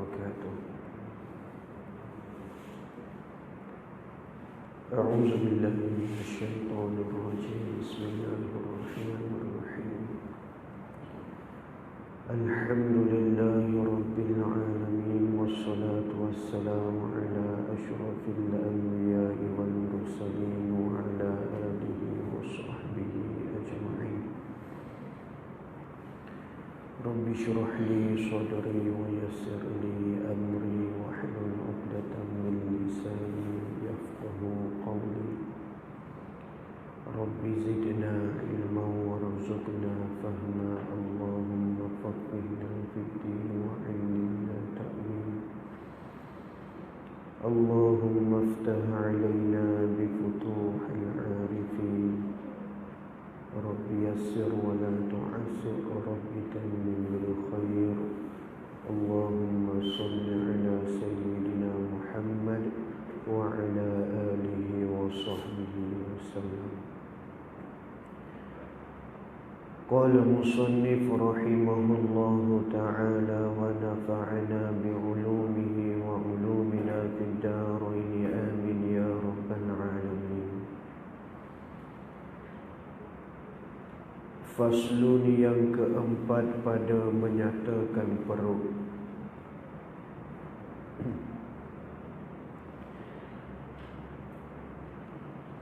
وبركاته. أعوذ بالله من الشيطان الرجيم. بسم الله الرحمن الرحيم. الحمد لله رب العالمين، والصلاة والسلام على أشرف الأنبياء والمرسلين وعلى آله وصحبه أجمعين. رب اشرح لي صدري ويسر لي أمري واحلل عقدة من لساني يفقهوا قولي. رب زدنا علما وارزقنا فهما. اللهم فقهنا في الدين وعلمنا تأويل. اللهم افتح علينا بفتوح العارفين. رب يسر ولا تعسر. رب تمم بالخير. اللهم صل على سيدنا محمد وعلى آله وصحبه وسلم. قال المصنف رحمه الله تعالى ونفعنا بعلومه وعلومنا في الدارين آمين يا رب العالمين. Faslun yang keempat pada menyatakan perut.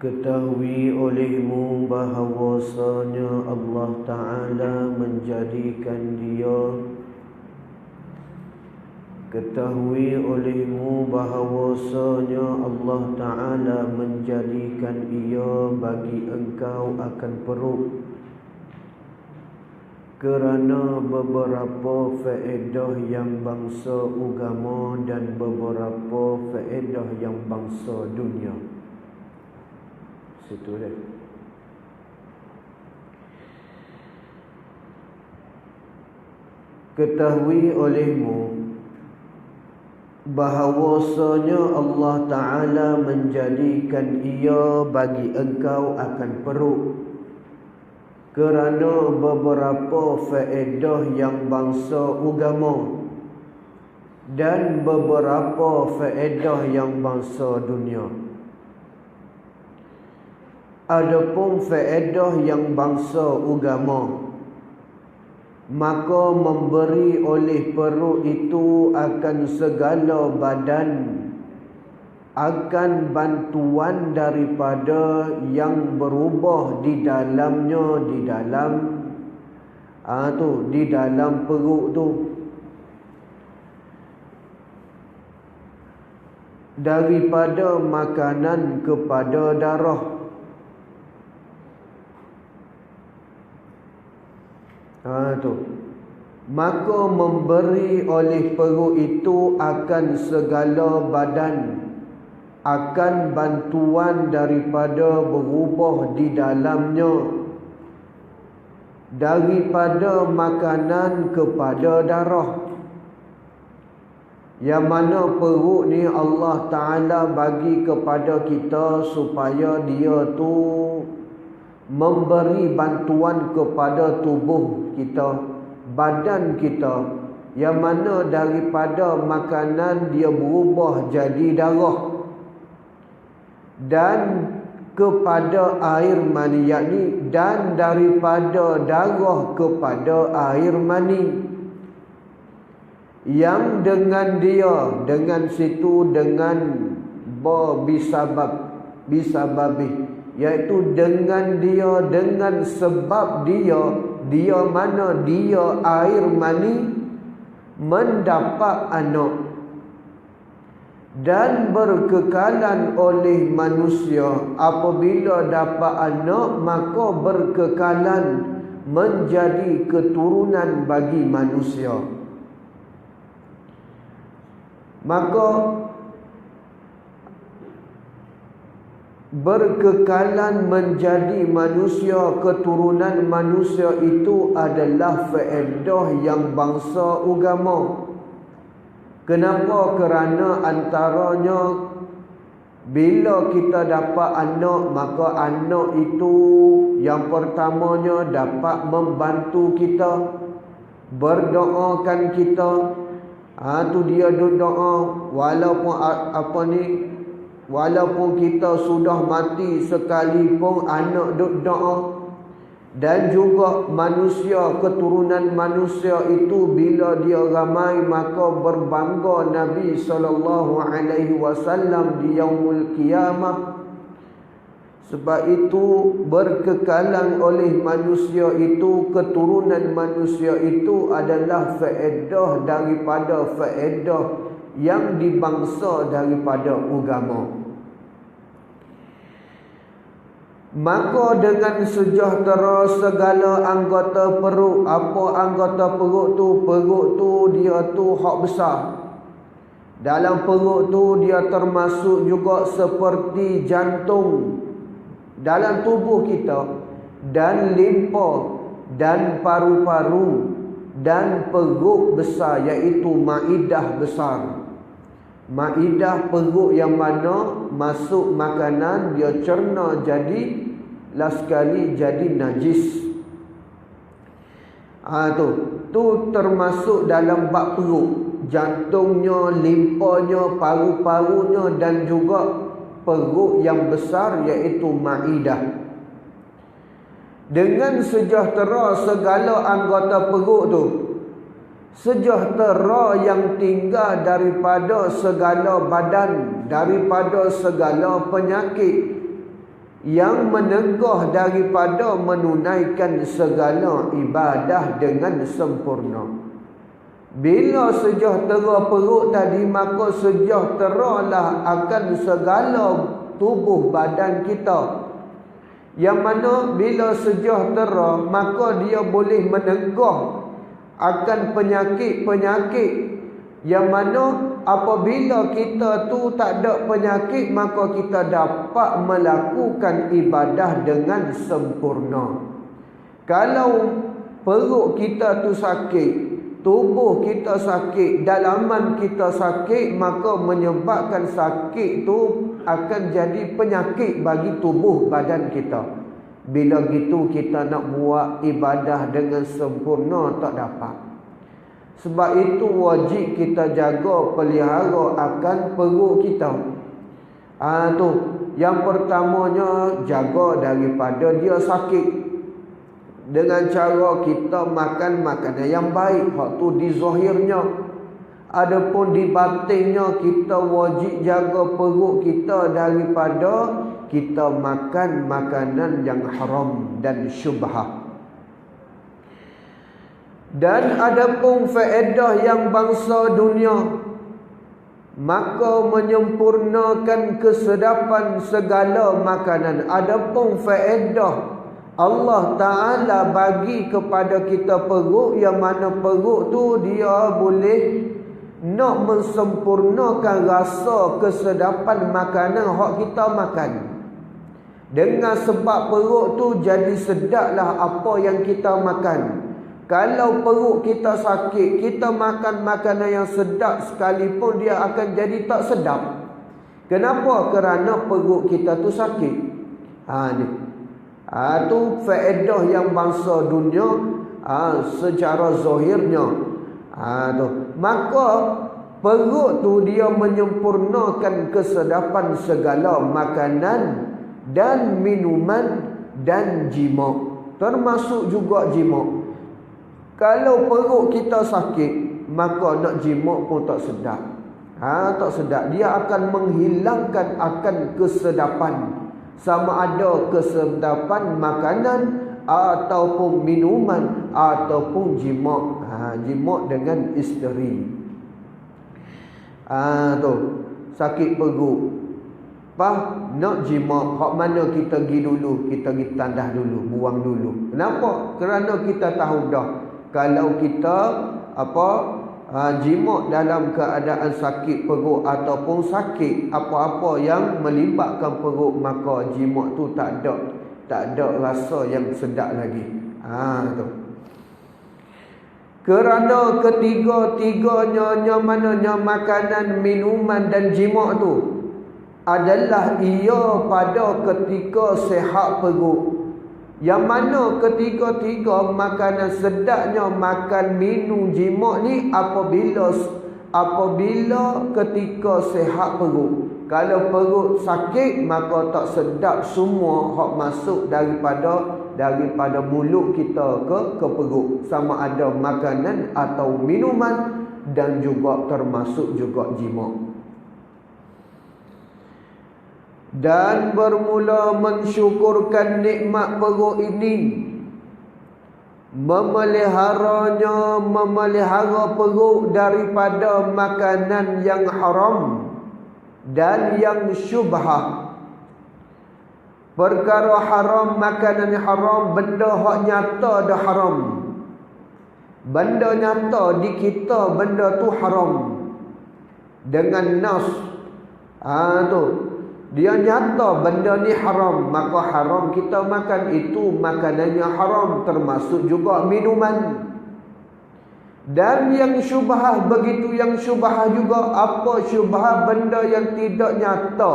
Ketahui olehmu bahawasanya Allah Ta'ala menjadikan dia. Ketahui olehmu bahawasanya Allah Ta'ala menjadikan ia bagi engkau akan perut, kerana beberapa faedah yang bangsa agama dan beberapa faedah yang bangsa dunia. Situ dah. Ketahui olehmu bahawasanya Allah Ta'ala menjadikan ia bagi engkau akan perut, kerana beberapa faedah yang bangsa agama dan beberapa faedah yang bangsa dunia. Adapun faedah yang bangsa agama, maka memberi oleh perut itu akan segala badan, akan bantuan daripada yang berubah di dalamnya, di dalam perut tu, daripada makanan kepada darah. Maka memberi oleh perut itu akan segala badan, akan bantuan daripada berubah di dalamnya, daripada makanan kepada darah. Yang mana perut ni Allah Ta'ala bagi kepada kita supaya dia tu memberi bantuan kepada tubuh kita, badan kita, yang mana daripada makanan dia berubah jadi darah, dan kepada air mani, yakni dan daripada darah kepada air mani, yang dengan dia, dengan situ, dengan bisababih, iaitu dengan dia, dengan sebab dia mana dia air mani mendapat anak dan berkekalan oleh manusia. Apabila dapat anak, maka berkekalan menjadi keturunan bagi manusia. Maka berkekalan menjadi manusia, keturunan manusia itu adalah faedah yang bangsa agama. Kenapa? Kerana antaranya bila kita dapat anak, maka anak itu yang pertamanya dapat membantu kita, berdoakan kita, Tu dia duk doa walaupun walaupun kita sudah mati sekalipun anak duk doa. Dan juga manusia, keturunan manusia itu bila dia ramai maka berbangga Nabi SAW di yaumul qiyamah. Sebab itu berkekalan oleh manusia itu, keturunan manusia itu adalah faedah daripada faedah yang dibangsa daripada agama. Maka dengan sejahtera segala anggota perut. Apa anggota perut tu? Perut tu dia tu hak besar. Dalam perut tu dia termasuk juga seperti jantung dalam tubuh kita, dan limpa, dan paru-paru, dan perut besar, iaitu maidah besar. Maidah perut yang mana masuk makanan dia cerna jadi last sekali jadi najis. Tu termasuk dalam bab perut. Jantungnya, limpanya, paru-parunya dan juga perut yang besar iaitu maidah. Dengan sejahtera segala anggota perut tu, sejahtera yang tinggal daripada segala badan, daripada segala penyakit, yang menegah daripada menunaikan segala ibadah dengan sempurna. Bila sejahtera perut tadi, maka sejahteralah akan segala tubuh badan kita. Yang mana bila sejahtera, maka dia boleh menegah akan penyakit-penyakit, yang mana apabila kita tu tak ada penyakit, maka kita dapat melakukan ibadah dengan sempurna. Kalau perut kita tu sakit, tubuh kita sakit, dalaman kita sakit, maka menyebabkan sakit tu akan jadi penyakit bagi tubuh badan kita. Bila gitu kita nak buat ibadah dengan sempurna tak dapat. Sebab itu wajib kita jaga, pelihara akan perut kita. Tu yang pertamanya, jaga daripada dia sakit dengan cara kita makan makanan yang baik. Hak tu di zahirnya. Adapun di batinnya, kita wajib jaga perut kita daripada kita makan makanan yang haram dan syubhah. Dan adapun faedah yang bangsa dunia, maka menyempurnakan kesedapan segala makanan. Adapun faedah Allah Ta'ala bagi kepada kita perut, yang mana perut tu dia boleh nak mensempurnakan rasa kesedapan makanan hak kita makan. Dengan sebab perut tu jadi sedaplah apa yang kita makan. Kalau perut kita sakit, kita makan makanan yang sedap sekalipun dia akan jadi tak sedap. Kenapa? Kerana perut kita tu sakit. Ni. Tu faedah yang bangsa dunia secara zahirnya. Tu. Maka perut tu dia menyempurnakan kesedapan segala makanan dan minuman dan jima, termasuk juga jima. Kalau perut kita sakit, maka nak jima pun tak sedap. Tak sedap. Dia akan menghilangkan akan kesedapan, sama ada kesedapan makanan ataupun minuman ataupun jima. Jima dengan isteri. Tu sakit perut, nak jima, hak mana kita pergi dulu, kita pergi tandas dulu, buang dulu. Kenapa? Kerana kita tahu dah, kalau kita jima dalam keadaan sakit perut ataupun sakit apa-apa yang melibatkan perut, maka jima tu tak ada rasa yang sedap lagi. Tu. Kerana ketiga-tiganya mananya makanan, minuman dan jima tu adalah ia pada ketika sehat perut. Yang mana ketiga-tiga makanan sedapnya makan, minum, jima ni apabila apabila ketika sihat perut. Kalau perut sakit, maka tak sedap semua hak masuk daripada mulut kita ke perut, sama ada makanan atau minuman, dan juga termasuk juga jima. Dan bermula mensyukurkan nikmat perut ini, memelihara perut daripada makanan yang haram dan yang syubhah. Perkara haram, makanan haram, benda hak nyata dah haram. Benda nyata di kita, benda tu haram. Dengan nas. Tu. Dia nyata benda ni haram, maka haram kita makan. Itu makanannya haram, termasuk juga minuman. Dan yang syubhah, begitu yang syubhah juga. Apa syubhah? Benda yang tidak nyata,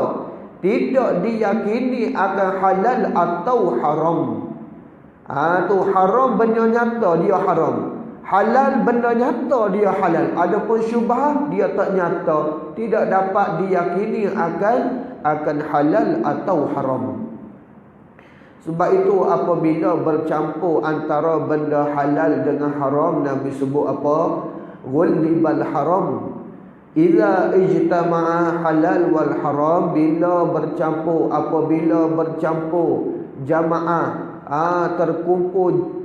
tidak diyakini akan halal atau haram. Tu haram benda nyata, dia haram. Halal benda nyata, dia halal. Adapun syubhah, dia tak nyata, tidak dapat diyakini akan halal atau haram. Sebab itu apabila bercampur antara benda halal dengan haram, Nabi sebut apa? Ghullibal haram. Idza ijtama'a halal wal haram, apabila bercampur jamaah, terkumpul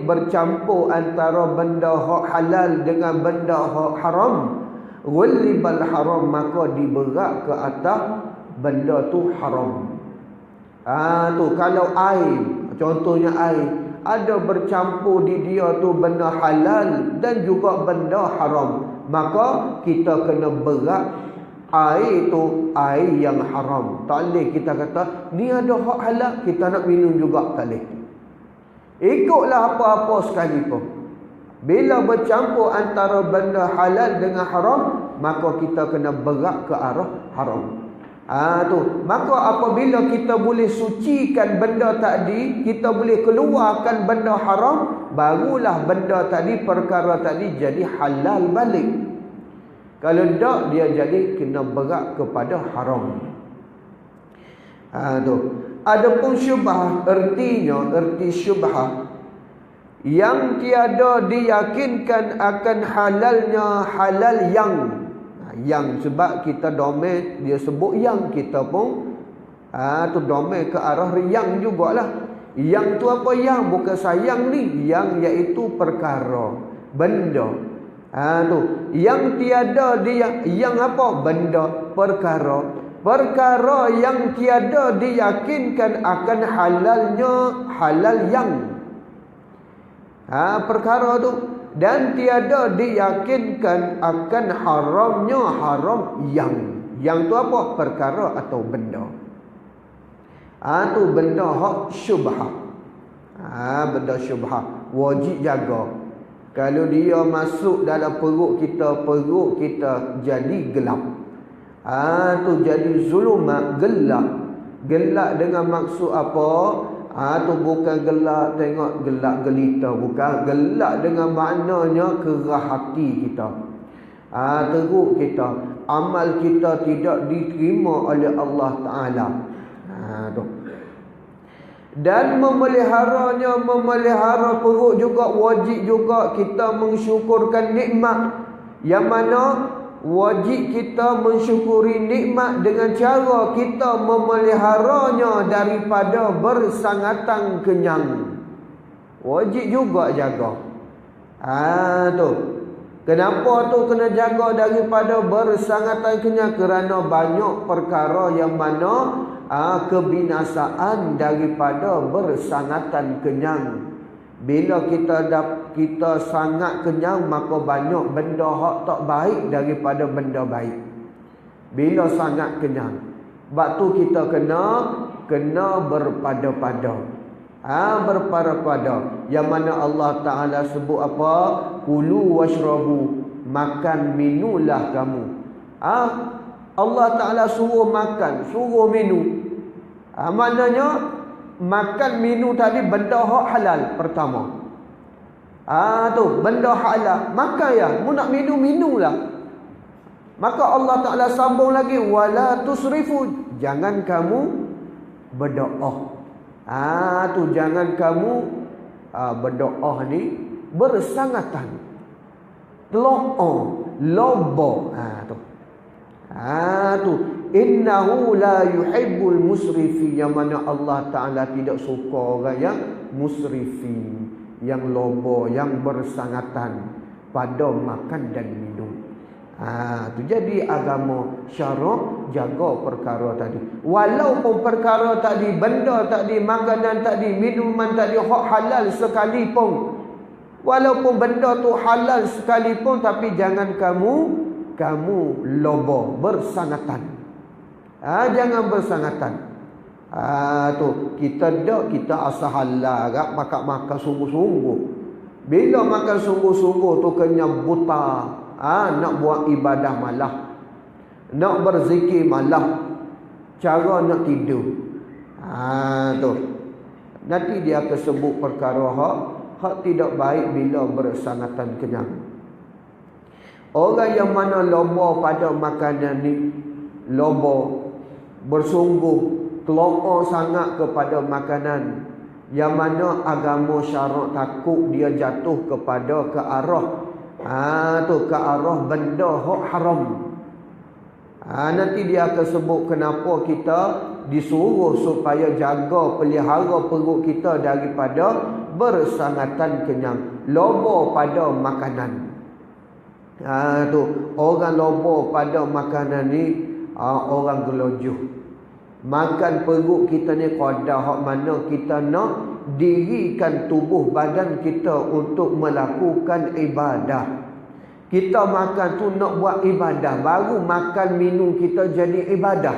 bercampur antara benda hak halal dengan benda hak haram, ghullibal haram, maka diberat ke atas benda tu haram. Tu kalau air, contohnya air, ada bercampur di dia tu benda halal dan juga benda haram, maka kita kena berat air tu air yang haram. Tak boleh kita kata ni ada hak halal, kita nak minum juga, tak boleh. Ikutlah apa-apa sekalipun. Bila bercampur antara benda halal dengan haram, maka kita kena berat ke arah haram. Tu. Maka apabila kita boleh sucikan benda tadi, kita boleh keluarkan benda haram, barulah benda tadi, perkara tadi jadi halal balik. Kalau tak, dia jadi kena berat kepada haram. Tu. Adapun syubhah, erti syubhah yang tiada diyakinkan akan halalnya halal yang sebab kita domain dia sebut yang, kita pun tu domain ke arah yang jugalah. Yang tu apa? Yang bukan sayang ni, yang iaitu perkara, benda. Tu yang tiada dia, yang apa? Benda, perkara yang tiada diyakinkan akan halalnya halal yang. Perkara tu, dan tiada diyakinkan akan haramnya haram yang. Yang tu apa? Perkara atau benda. Tu benda hak syubhah. Benda syubhah wajib jaga. Kalau dia masuk dalam perut kita jadi gelap. Tu jadi zulumat, gelap dengan maksud apa? Tu bukan gelap tengok gelap gelita, bukan. Gelap dengan maknanya kerah hati kita, teruk kita, amal kita tidak diterima oleh Allah Ta'ala. Tu. Dan memelihara perut juga wajib juga kita mensyukurkan nikmat. Yang mana wajib kita mensyukuri nikmat dengan cara kita memeliharanya daripada bersangatan kenyang. Wajib juga jaga. Tu. Kenapa tu kena jaga daripada bersangatan kenyang? Kerana banyak perkara yang mana kebinasaan daripada bersangatan kenyang. Bila kita sangat kenyang, maka banyak benda hak tak baik daripada benda baik. Bila sangat kenyang, sebab tu kita kena berpada-pada. Berpada-pada. Yang mana Allah Ta'ala sebut apa? Kulu washrabu, makan minulah kamu. Allah Ta'ala suruh makan, suruh minum. Maknanya makan minum tadi benda hak halal pertama. Tu benda halal, makan ya. Mu nak minum, minumlah. Maka Allah Ta'ala sambung lagi, wala tusrifu, jangan kamu berdoa. Tu jangan kamu berdoa ni bersangatan. Lobo. Tu innahu la yuhibbul musrifin, yang mana Allah Ta'ala tidak suka orang yang musrifin, yang lobo, yang bersangatan pada makan dan minum. Tu jadi agama syarak jaga perkara tadi. Walaupun perkara tadi, benda tadi, makanan tadi, minuman tadi hak halal sekalipun, walaupun benda tu halal sekalipun, tapi jangan kamu lobo, bersangatan. Jangan bersangatan. Tu kita asal halal agak makan sungguh-sungguh. Bila makan sungguh-sungguh tu kenyang buta. Nak buat ibadah malah, nak berzikir malah, cara nak tidur. Tu nanti dia akan sebut perkara hak tidak baik bila bersangatan kenyang. Orang yang mana lobo pada makanan ni, lobo, bersungguh, telongok sangat kepada makanan, yang mana agama syarak takut dia jatuh kepada ke arah ke arah benda hak haram. Nanti dia akan sebut kenapa kita disuruh supaya jaga, pelihara perut kita daripada bersangatan kenyang, lobo pada makanan. Tu orang lobo pada makanan ni, orang gelojuh. Makan perut kita ni qada hak mana kita nak dirikan tubuh badan kita untuk melakukan ibadah. Kita makan tu nak buat ibadah, baru makan minum kita jadi ibadah.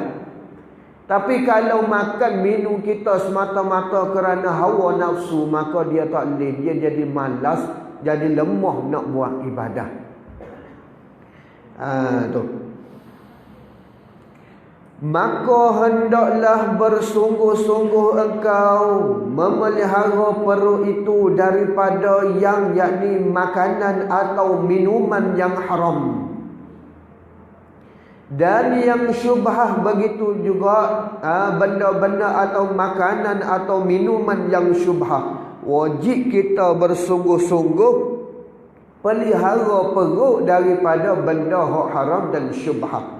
Tapi kalau makan minum kita semata-mata kerana hawa nafsu, maka dia tak boleh, dia jadi malas, jadi lemah nak buat ibadah. Tu. Maka hendaklah bersungguh-sungguh engkau memelihara perut itu daripada yang yakni makanan atau minuman yang haram. Dan yang syubhah, begitu juga benda-benda atau makanan atau minuman yang syubhah. Wajib kita bersungguh-sungguh pelihara perut daripada benda hak haram dan syubhah.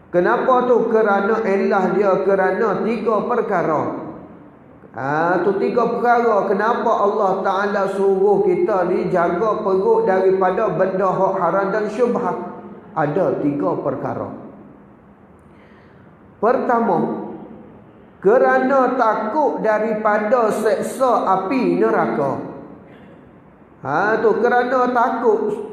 Kenapa tu? Kerana elah dia kerana 3 perkara. Tu 3 perkara. Kenapa Allah Ta'ala suruh kita ni jaga perut daripada benda hak haram dan syubhat? Ada 3 perkara. Pertama, kerana takut daripada seksa api neraka. Tu kerana takut,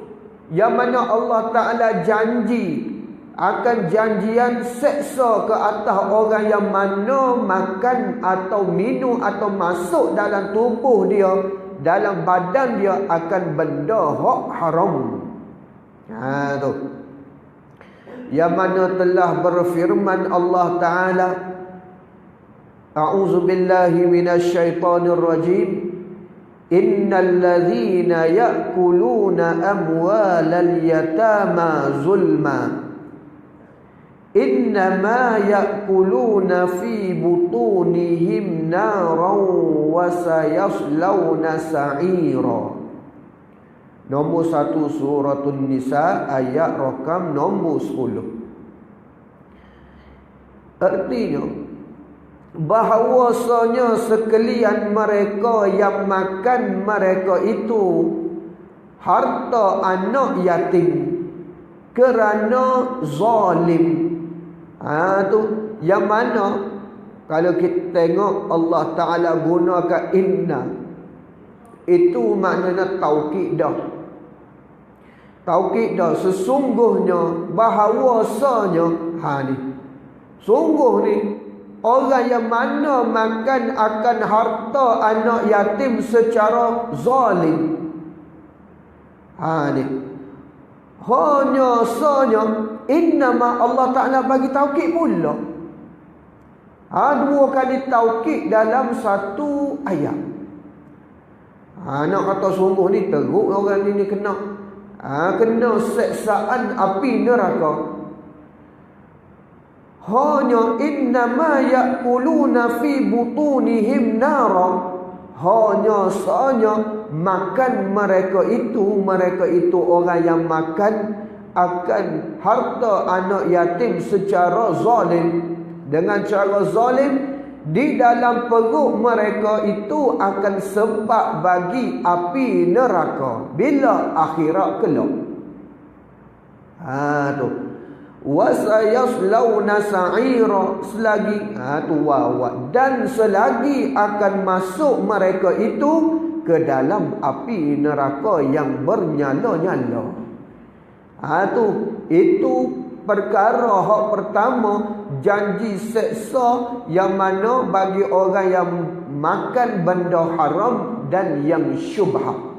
yang mana Allah Ta'ala janji akan janjian seksa ke atas orang yang mana makan atau minum atau masuk dalam tubuh dia, dalam badan dia akan benda hak haram. Tu yang mana telah berfirman Allah Ta'ala, a'udzu billahi minasyaitonir rajim, innal ladzina ya'kuluna amwalal yatama zulma innama ya'kuluna fi butunihim naran wa sayaslawna sa'ira. Nombor 1 Suratun Nisa ayat rakam nombor 10. Artinya bahawasanya sekalian mereka yang makan mereka itu harta anak yatim kerana zalim. Tu yang mana kalau kita tengok Allah Ta'ala gunakan inna, itu maknanya taukid dah. Taukid dah, sesungguhnya, bahawasanya. Ni sungguh ni orang yang mana makan akan harta anak yatim secara zalim. Ni hanya sanya innama Allah Ta'ala bagi taukid pula. 2 kali taukid dalam 1 ayat. Nak kata sungguh ni teruk orang ni kena. kena seksaan api neraka. Hanya innama ya'kuluna fi butunihim nara. Hanya sahaja makan mereka itu orang yang makan akan harta anak yatim secara zalim. Dengan cara zalim, di dalam perut mereka itu akan sebab bagi api neraka bila akhirat kelak. Tu wasayaslawna sa'ira, selagi dan selagi akan masuk mereka itu ke dalam api neraka yang bernyala-nyala. Itu perkara hak pertama, janji seksa yang mana bagi orang yang makan benda haram dan yang syubhat.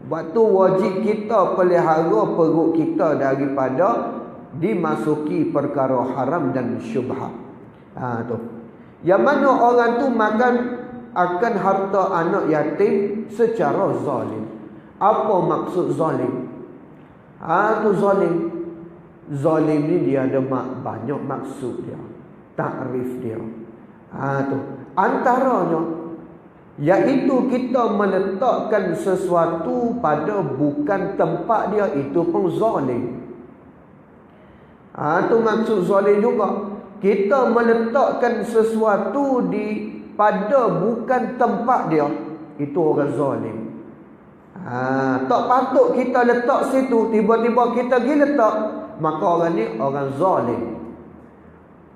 Waktu wajib kita pelihara perut kita daripada dimasuki perkara haram dan syubhat. Yang mana orang tu makan akan harta anak yatim secara zalim. Apa maksud zalim? Tu zalim. Zalim ni dia ada banyak maksud dia, takrif dia. Tu antaranya iaitu kita meletakkan sesuatu pada bukan tempat dia, itu pun zalim. Tu maksud zalim juga. Kita meletakkan sesuatu pada bukan tempat dia, itu orang zalim. Tak patut kita letak situ, tiba-tiba kita pergi letak, maka orang ni orang zalim.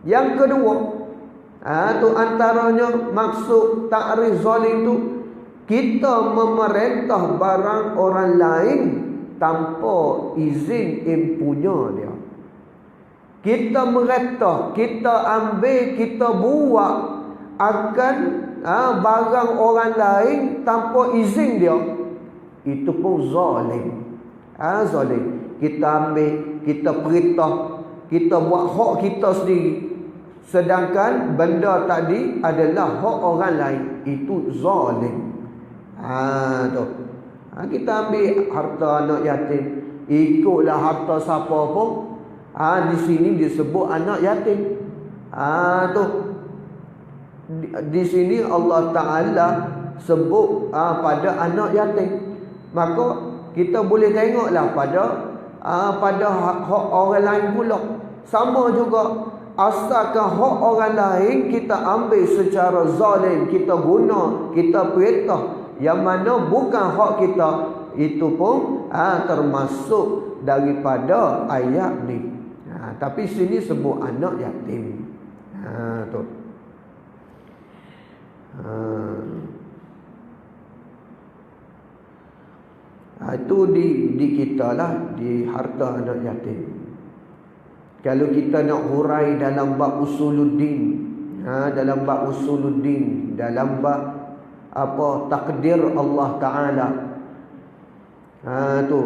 Yang kedua, tu antaranya maksud takrif zalim tu, kita memerintah barang orang lain tanpa izin impunya dia. Kita merintah, kita ambil, kita buat akan barang orang lain tanpa izin dia. Itu pun zalim. Zalim. Kita ambil, kita perintah, kita buat hak kita sendiri, sedangkan benda tadi adalah hak orang lain. Itu zalim. Kita ambil harta anak yatim, ikutlah harta siapa pun. Di sini disebut anak yatim. Di sini Allah Ta'ala sebut pada anak yatim. Maka kita boleh tengoklah pada hak orang lain pula. Sama juga, asalkan hak orang lain kita ambil secara zalim, kita guna, kita perintah yang mana bukan hak kita, itu pun termasuk daripada ayat ni. Tapi sini sebut anak yatim. Tu. Itu di kita lah, di harta anak yatim. Kalau kita nak hurai dalam bab usuluddin, dalam bab usuluddin, dalam bab takdir Allah Ta'ala, tu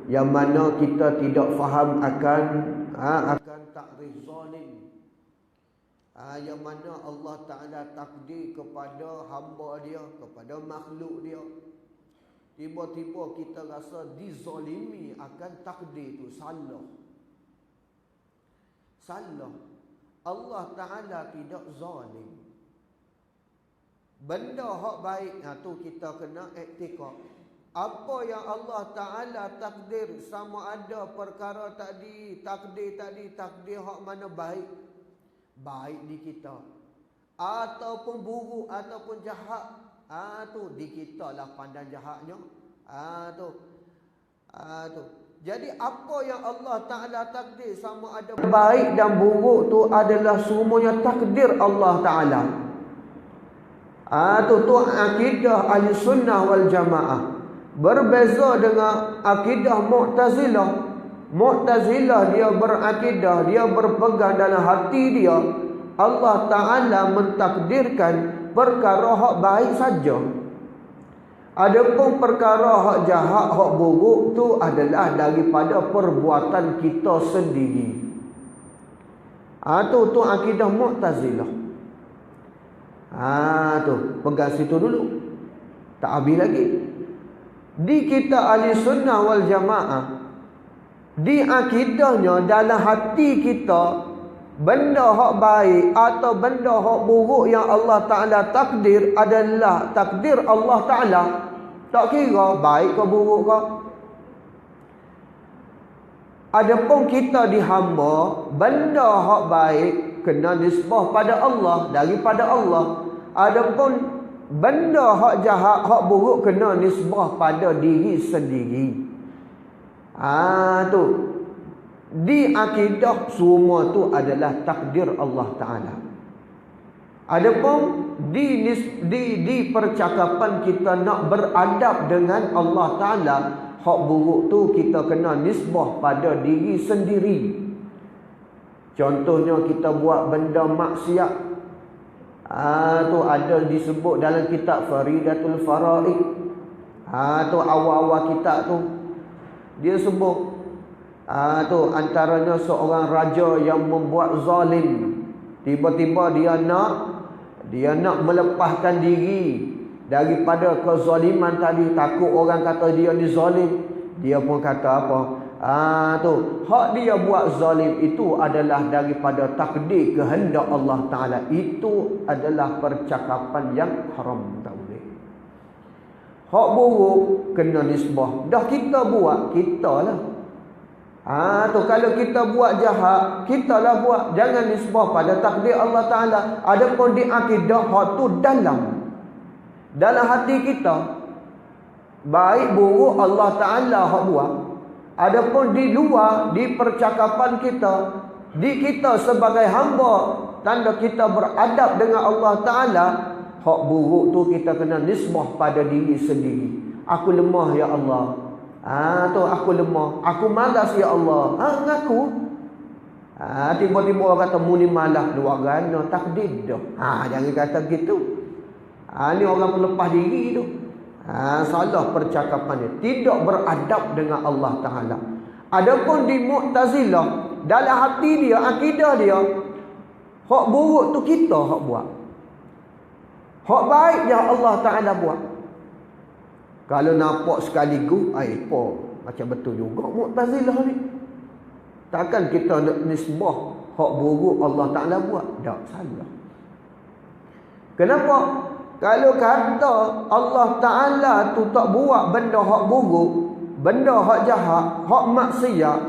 yang mana kita tidak faham akan takrif zalim, yang mana Allah Ta'ala takdir kepada hamba dia, kepada makhluk dia. Tiba-tiba kita rasa dizalimi akan takdir itu. Salah. Allah Ta'ala tidak zalim. Benda hak baik, tu kita kena iktikad. Apa yang Allah Ta'ala takdir, sama ada perkara tadi, takdir hak mana baik di kita, ataupun buruk, ataupun jahat, tu di kita lah pandang jahatnya. Tu. Jadi apa yang Allah Ta'ala takdir, sama ada baik dan buruk, tu adalah semuanya takdir Allah Ta'ala. Tu akidah ahli sunnah wal jamaah. Berbeza dengan akidah Mu'tazilah. Mu'tazilah dia berakidah, dia berpegang dalam hati dia, Allah Ta'ala mentakdirkan perkara hak baik saja. Adapun perkara hak jahat, hak buruk tu adalah daripada perbuatan kita sendiri. Tu akidah Mu'tazilah. Tu pegang situ dulu, tak habis lagi. Di kita ahli sunnah wal jamaah, di akidahnya dalam hati kita, benda hak baik atau benda hak buruk yang Allah Ta'ala takdir adalah takdir Allah Ta'ala. Tak kira baik ke buruk ke. Adapun kita dihamba, benda hak baik kena nisbah pada Allah, daripada Allah. Adapun benda hak jahat, hak buruk kena nisbah pada diri sendiri. Tu. Di akidah semua tu adalah takdir Allah Ta'ala. Adapun di percakapan kita nak beradab dengan Allah Ta'ala, hak buruk tu kita kena nisbah pada diri sendiri. Contohnya kita buat benda maksiat, tu ada disebut dalam kitab Faridatul Faraid. Tu awal-awal kitab tu dia sebut, tu antaranya seorang raja yang membuat zalim. Tiba-tiba dia nak melepaskan diri daripada kezaliman tadi. Takut orang kata dia ni zalim. Dia pun kata apa? Tu hak dia buat zalim itu adalah daripada takdir kehendak Allah Ta'ala. Itu adalah percakapan yang haram, tak boleh. Hak buruk kena nisbah. Dah kita buat, kita lah. Tu kalau kita buat jahat, kita lah buat. Jangan nisbah pada takdir Allah Ta'ala. Adapun di akidah, hak tu dalam hati kita. Baik buruk Allah Ta'ala hak buat. Adapun di luar, di percakapan kita, di kita sebagai hamba, tanda kita beradab dengan Allah Ta'ala, hak buruk tu kita kena nisbah pada diri sendiri. Aku lemah ya Allah. Tu aku lemah. Aku malas ya Allah. Ngaku. Tiba-tiba orang kata mu ni malas, luar gana takdir dah. Jangan kata gitu. Ni orang pelepah diri tu. Salah percakapannya. Tidak beradab dengan Allah Ta'ala. Adapun di Mu'tazilah, dalam hati dia, akidah dia, hak buruk tu kita hak buat. Hak baik yang Allah Ta'ala buat. Kalau nampak sekaligus, macam betul juga Mu'tazilah ni. Takkan kita nak nisbah hak buruk Allah Ta'ala buat? Tak, salah. Kenapa? Kalau kata Allah Ta'ala tu tak buat benda hak buruk, benda hak jahat, hak maksiat,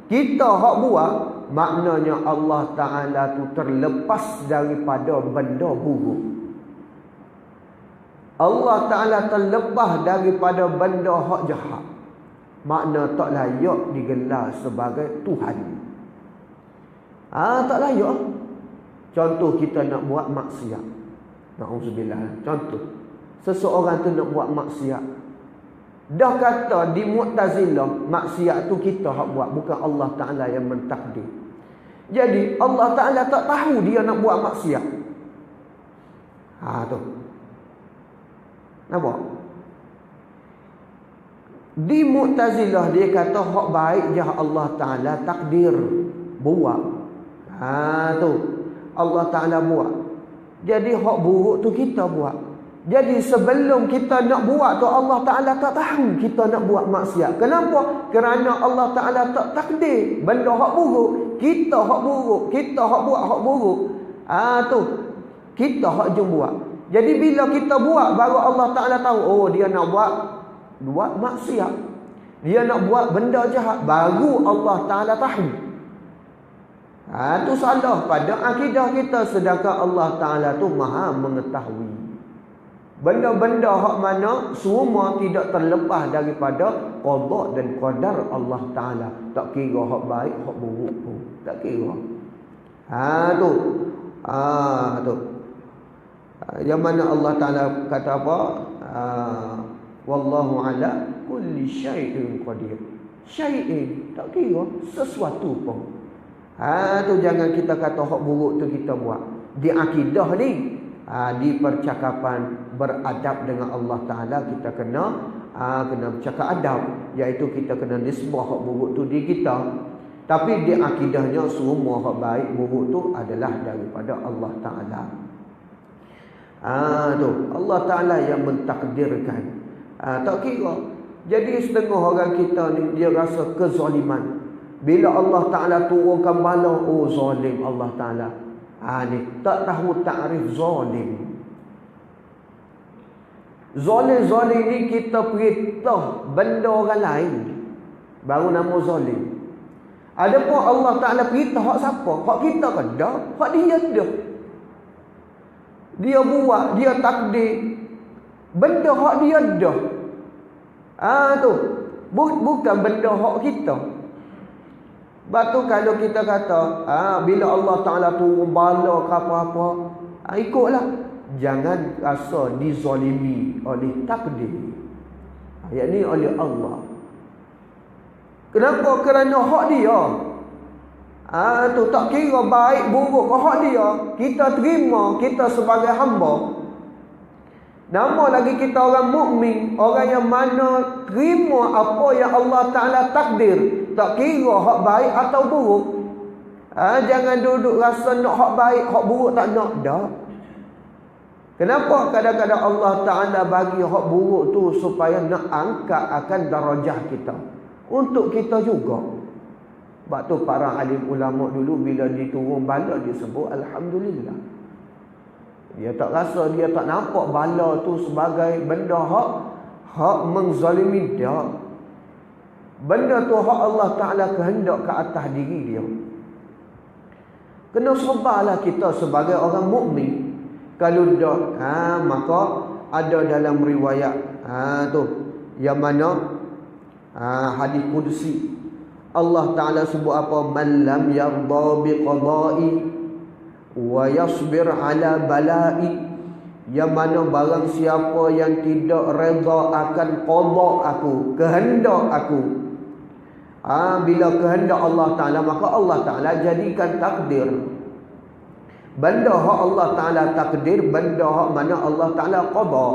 kita hak buat, maknanya Allah Ta'ala tu terlepas daripada benda buruk. Allah Ta'ala terlepas daripada benda hak jahat. Makna tak layak digelar sebagai Tuhan. Tak layak. Contoh kita nak buat maksiat. Na'udzubillah. Contoh. Seseorang tu nak buat maksiat. Dah kata di Mu'tazilah, maksiat tu kita hak buat. Bukan Allah Ta'ala yang mentakdir. Jadi Allah Ta'ala tak tahu dia nak buat maksiat. Tu. Nampak? Di Mu'tazilah dia kata hak baik je Allah Ta'ala takdir buat. Tu Allah Ta'ala buat. Jadi hak buruk tu kita buat. Jadi sebelum kita nak buat tu, Allah Ta'ala tak tahu kita nak buat maksiat. Kenapa? Kerana Allah Ta'ala tak takdir benda hak buruk. Kita hak buruk. Kita hak buat hak buruk. Tu kita hak jom buat. Jadi bila kita buat, baru Allah Ta'ala tahu, dia nak buat maksiat. Dia nak buat benda jahat. Baru Allah Ta'ala tahu. Itu salah pada akidah kita. Sedangkan Allah Ta'ala tu maha mengetahui. Benda-benda hak mana semua tidak terlepas daripada qada dan qadar Allah Ta'ala. Tak kira hak baik, hak buruk pun. Tak kira. Tu. Yang mana Allah Ta'ala kata apa? Wallahu ala kulli syai'in qadir. Syai'in, tak kira sesuatu pun. Tu jangan kita kata hak buruk tu kita buat. Di akidah ni, di percakapan beradab dengan Allah Ta'ala, kita kena bercakap adab. Iaitu kita kena nisbah hak buruk tu di kita. Tapi di akidahnya semua hak baik buruk tu adalah daripada Allah Ta'ala. Tu Allah Ta'ala yang mentakdirkan. Tak kira Jadi setengah orang kita ni dia rasa kezaliman. Bila Allah Ta'ala turunkan bala, oh zalim Allah Ta'ala. Ni tak tahu takrif zalim. Zalim ni kita perintah benda orang lain, baru nama zalim. Adapun Allah Ta'ala perintah hak siapa? Hak kita kan dah. Hak dia dah. Dia buat, dia takdir. Benda hak dia dah. Tu. Bukan benda hak kita. Sebab tu kalau kita kata, bila Allah Ta'ala turun bala ke apa-apa, ikutlah. Jangan rasa dizalimi oleh takdir. Yakni oleh Allah. Kenapa? Kerana hak dia. Tu tak kira baik buruk ke hak dia. Kita terima, kita sebagai hamba. Nama lagi kita orang mukmin, orang yang mana terima apa yang Allah Ta'ala takdir. Tak kira hak baik atau buruk. Jangan duduk rasa nak hak baik, hak buruk tak nak. Dah. Kenapa kadang-kadang Allah Ta'ala bagi hak buruk tu supaya nak angkat akan darajah kita. Untuk kita juga. Sebab tu para alim ulama dulu bila diturun bala dia sebut Alhamdulillah. Dia tak rasa, dia tak nampak bala tu sebagai benda hak menzalimi dia. Benda tu hak Allah Ta'ala kehendak ke atas diri dia. Kena sabarlah kita sebagai orang mukmin. Kalau tak, maka ada dalam riwayat tu yang mana hadis qudsi Allah Ta'ala sebut apa? Man lam yarda biqada'i wa yasbir ala bala'i. Yang mana barang siapa yang tidak reda akan qada aku, kehendak aku. Bila kehendak Allah Ta'ala, maka Allah Ta'ala jadikan takdir. Benda hak Allah Ta'ala takdir, benda hak mana Allah Ta'ala qada.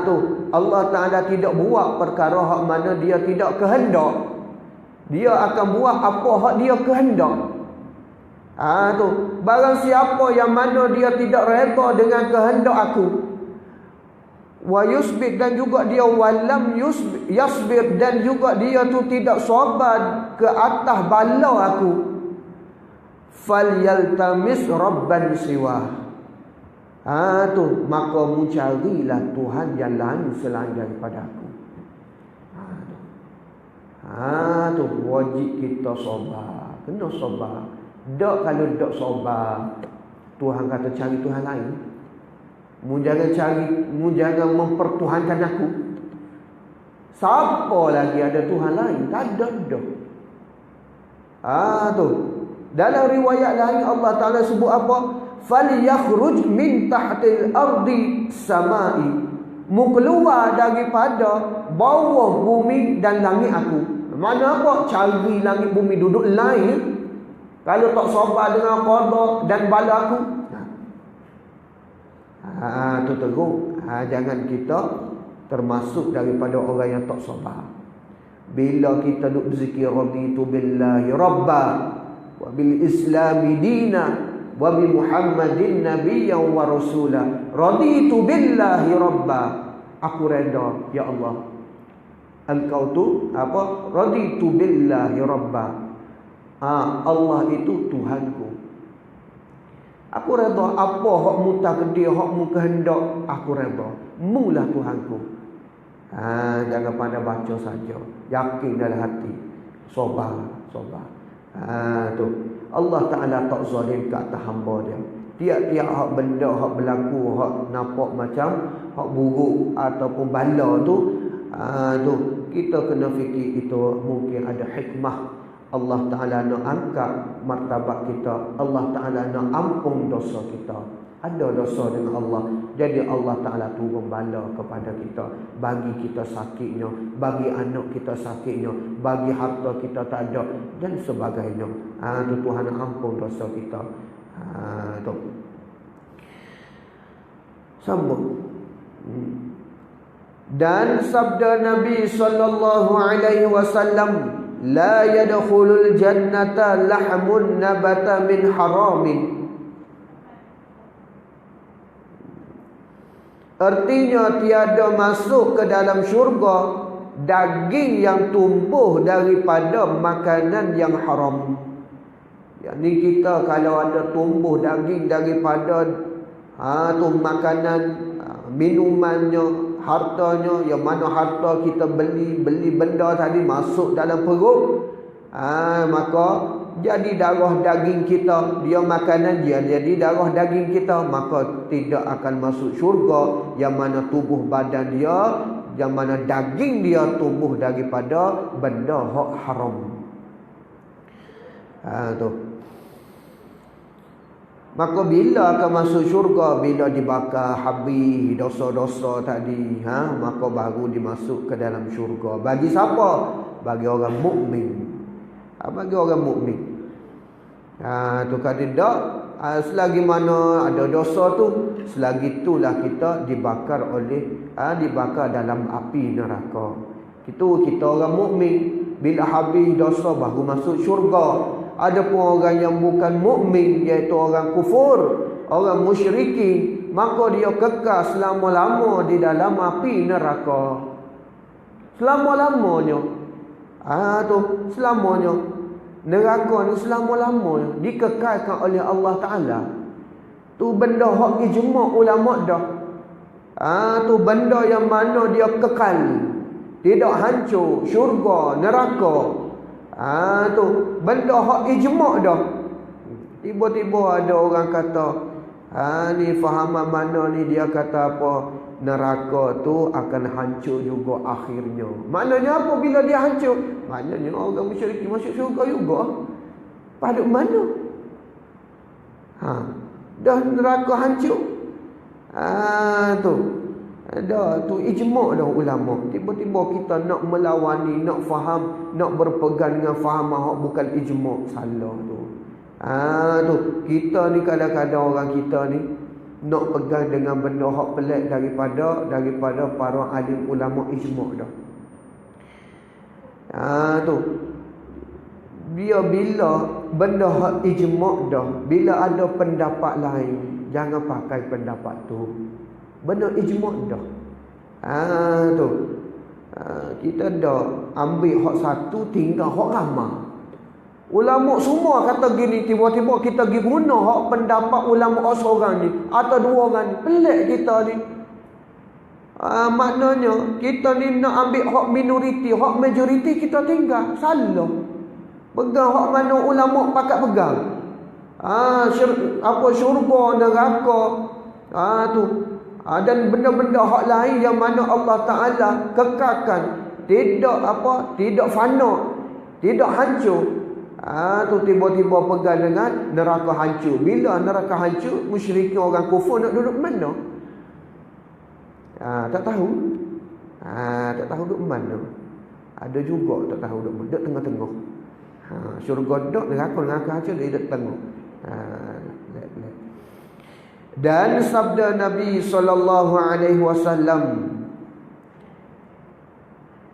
Tu Allah Ta'ala tidak buat perkara hak mana dia tidak kehendak. Dia akan buat apa hak dia kehendak. Tu barang siapa yang mana dia tidak reda dengan kehendak aku, wa yusbir, dan juga dia walam yasbir, dan juga dia tu tidak sabar ke atas bala aku, falyaltamis rabban siwah. Tu maka mu carilah Tuhan yang lain selain daripada aku. Tu wajib kita sabar. Kena sabar. Tak kalau tak sabar, Tuhan kata cari Tuhan lain. Mu jangan mempertuhankan aku. Siapa lagi ada Tuhan lain? Tak ada dah. Tu dalam riwayat lain Allah Ta'ala sebut apa? Falyakhruj min tahtil ardi samai. Mu keluar daripada bawah bumi dan langit aku. Mana apa? Cari langit bumi duduk lain. Kalau tak sabar dengan qada dan bala aku. Tu teruk. Jangan kita termasuk daripada orang yang tak sabar. Bila kita duk berzikir raditu billahi rabba wa bil islami dina wa bi muhammadin nabiyyan wa rasula. Raditu billahi rabba. Aku reda ya Allah. Engkau tu apa? Raditu billahi rabba. Allah itu Tuhanku. Aku reda apa hak mu takdir, hak mu kehendak, aku reda. Mulah Tuhanku. Jangan pandai baca saja. Yakin dalam hati. Sabar. Tu Allah Ta'ala tak zalim ke atas hamba dia. Tiap-tiap hak benda, hak berlaku, hak nampak macam hak buruk ataupun bala tu, kita kena fikir itu mungkin ada hikmah. Allah Ta'ala nak angkat martabat kita. Allah Ta'ala nak ampun dosa kita. Ada dosa dengan Allah. Jadi Allah Ta'ala turun bala kepada kita. Bagi kita sakitnya, bagi anak kita sakitnya, bagi harta kita tak ada dan sebagainya. Tu Tuhan ampun dosa kita. Tu. Sambung. Dan sabda Nabi sallallahu alaihi wasallam, la yadkhulul jannata lahmun nabata min haramin. Artinya tiada masuk ke dalam syurga daging yang tumbuh daripada makanan yang haram. Yang ni kita kalau ada tumbuh daging daripada tu makanan, minumannya, hartanya, yang mana harta kita beli benda tadi masuk dalam perut, maka jadi darah daging kita, dia makanan dia jadi darah daging kita, maka tidak akan masuk syurga. Yang mana tubuh badan dia, yang mana daging dia tumbuh daripada benda hak haram. Tu. Maka bila akan masuk syurga? Bila dibakar habis dosa-dosa tadi, maka baru dimasuk ke dalam syurga. Bagi siapa? Bagi orang mukmin. Bagi orang mukmin. Tu kan tidak, selagi mana ada dosa tu, selagi itulah kita dibakar dalam api neraka. Kita orang mukmin, bila habis dosa baru masuk syurga. Adapun orang yang bukan mukmin, iaitu orang kufur, orang musyrikin, maka dia kekal selama-lama di dalam api neraka. Selama-lamanya. Selamanya. Neraka ni selama-lamanya dikekalkan oleh Allah Ta'ala. Tu benda hak ijma' ulama' dah. Tu benda yang mana dia kekal, tidak hancur, syurga, neraka. Tu benda hak ijma' dah. Tiba-tiba ada orang kata, ni fahaman mana ni, dia kata apa? Neraka tu akan hancur juga akhirnya. Maknanya apa bila dia hancur? Maknanya orang musyrik masuk syurga juga. Pada mana? Dah neraka hancur. Tu. Tu ijma' dah ulama. Tiba-tiba kita nak melawani, nak faham, nak berpegang dengan fahaman hak bukan ijma', salah tu. Tu kita ni kadang-kadang orang kita ni nak pegang dengan benda hak pelik daripada para alim ulama ijma' dah. Tu dia bila benda hak ijma' dah, bila ada pendapat lain, jangan pakai pendapat tu. Benda ijma' dah. Tu kita dah ambil hak satu, tinggal hak ramai. Ulama semua kata gini, tiba-tiba kita pergi guna hak pendapat ulama seorang ni atau dua orang ni. Pelik kita ni. Maknanya kita ni nak ambil hak minoriti, hak majoriti kita tinggal. Salah. Pegang hak mana ulama pakat pegang. Syurga, neraka. Tu. Dan benda-benda hak lain yang mana Allah Ta'ala kekalkan, tidak fana, tidak hancur. Tu tiba-tiba pegang dengan neraka hancur. Bila neraka hancur, musyrikin orang kufur nak duduk mana? Tak tahu. Tak tahu duduk mana. Ada juga tak tahu duduk mana. Duduk tengah-tengah. Syurga duduk, neraka hancur, dia duduk tengah. Dan sabda Nabi SAW,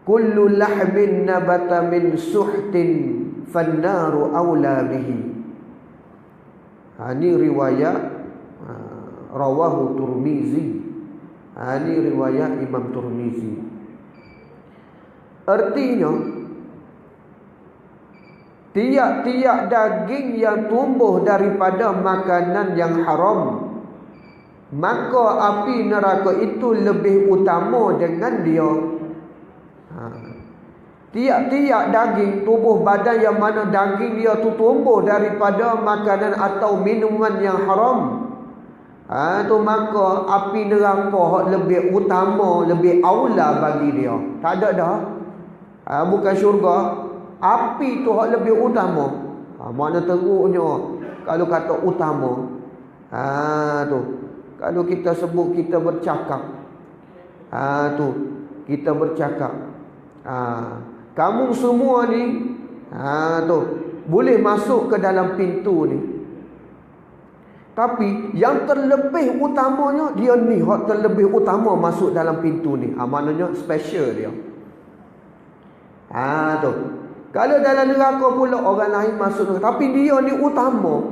kullu lahmin nabata min suhtin fannaru awla bihi. Ini riwayat rawahu Turmizi. Ini riwayat Imam Turmizi. Artinya tiap-tiap daging yang tumbuh daripada makanan yang haram, maka api neraka itu lebih utama dengan dia. Tiap-tiap daging tubuh badan yang mana daging dia tu tumbuh daripada makanan atau minuman yang haram, tu maka api neraka lebih utama, lebih aula bagi dia. Tak ada dah. Bukan syurga. Api tu lebih utama. Mana teruknya kalau kata utama. Tu. Kalau kita sebut, kita bercakap. Tu. Kita bercakap. Kamu semua ni tu boleh masuk ke dalam pintu ni. Tapi yang terlebih utamanya dia ni, hak terlebih utama masuk dalam pintu ni. Maknanya special dia. Tu. Kalau dalam neraka pula orang lain masuk, tapi dia ni utama,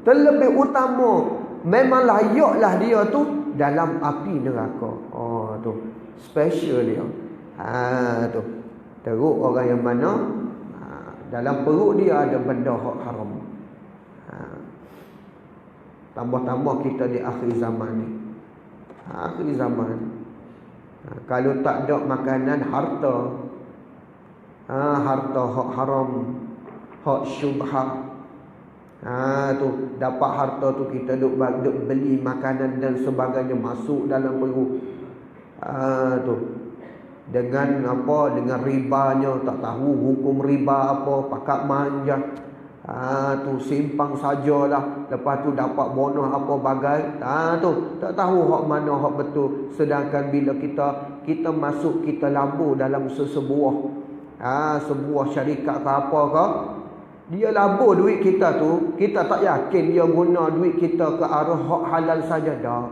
terlebih utama. Memang layaklah dia tu dalam api neraka. Tu. Special dia. Tu. Teruk orang yang mana dalam perut dia ada benda hak haram. Tambah-tambah kita di akhir zaman ni. Akhir zaman. Kalau tak ada makanan, harta. Harta hak haram, hak syubhat. Tu dapat harta tu kita duk beli makanan dan sebagainya masuk dalam perut. Tu dengan apa, dengan ribanya, tak tahu hukum riba apa, pakak manja. Tu simpang sajalah, lepas tu dapat bonus apa bagai. Tu tak tahu hak mana hak betul. Sedangkan bila kita masuk, kita labur dalam sebuah sebuah syarikat ke apa ke, dia labur duit kita tu, kita tak yakin dia guna duit kita ke arah hak halal saja dah.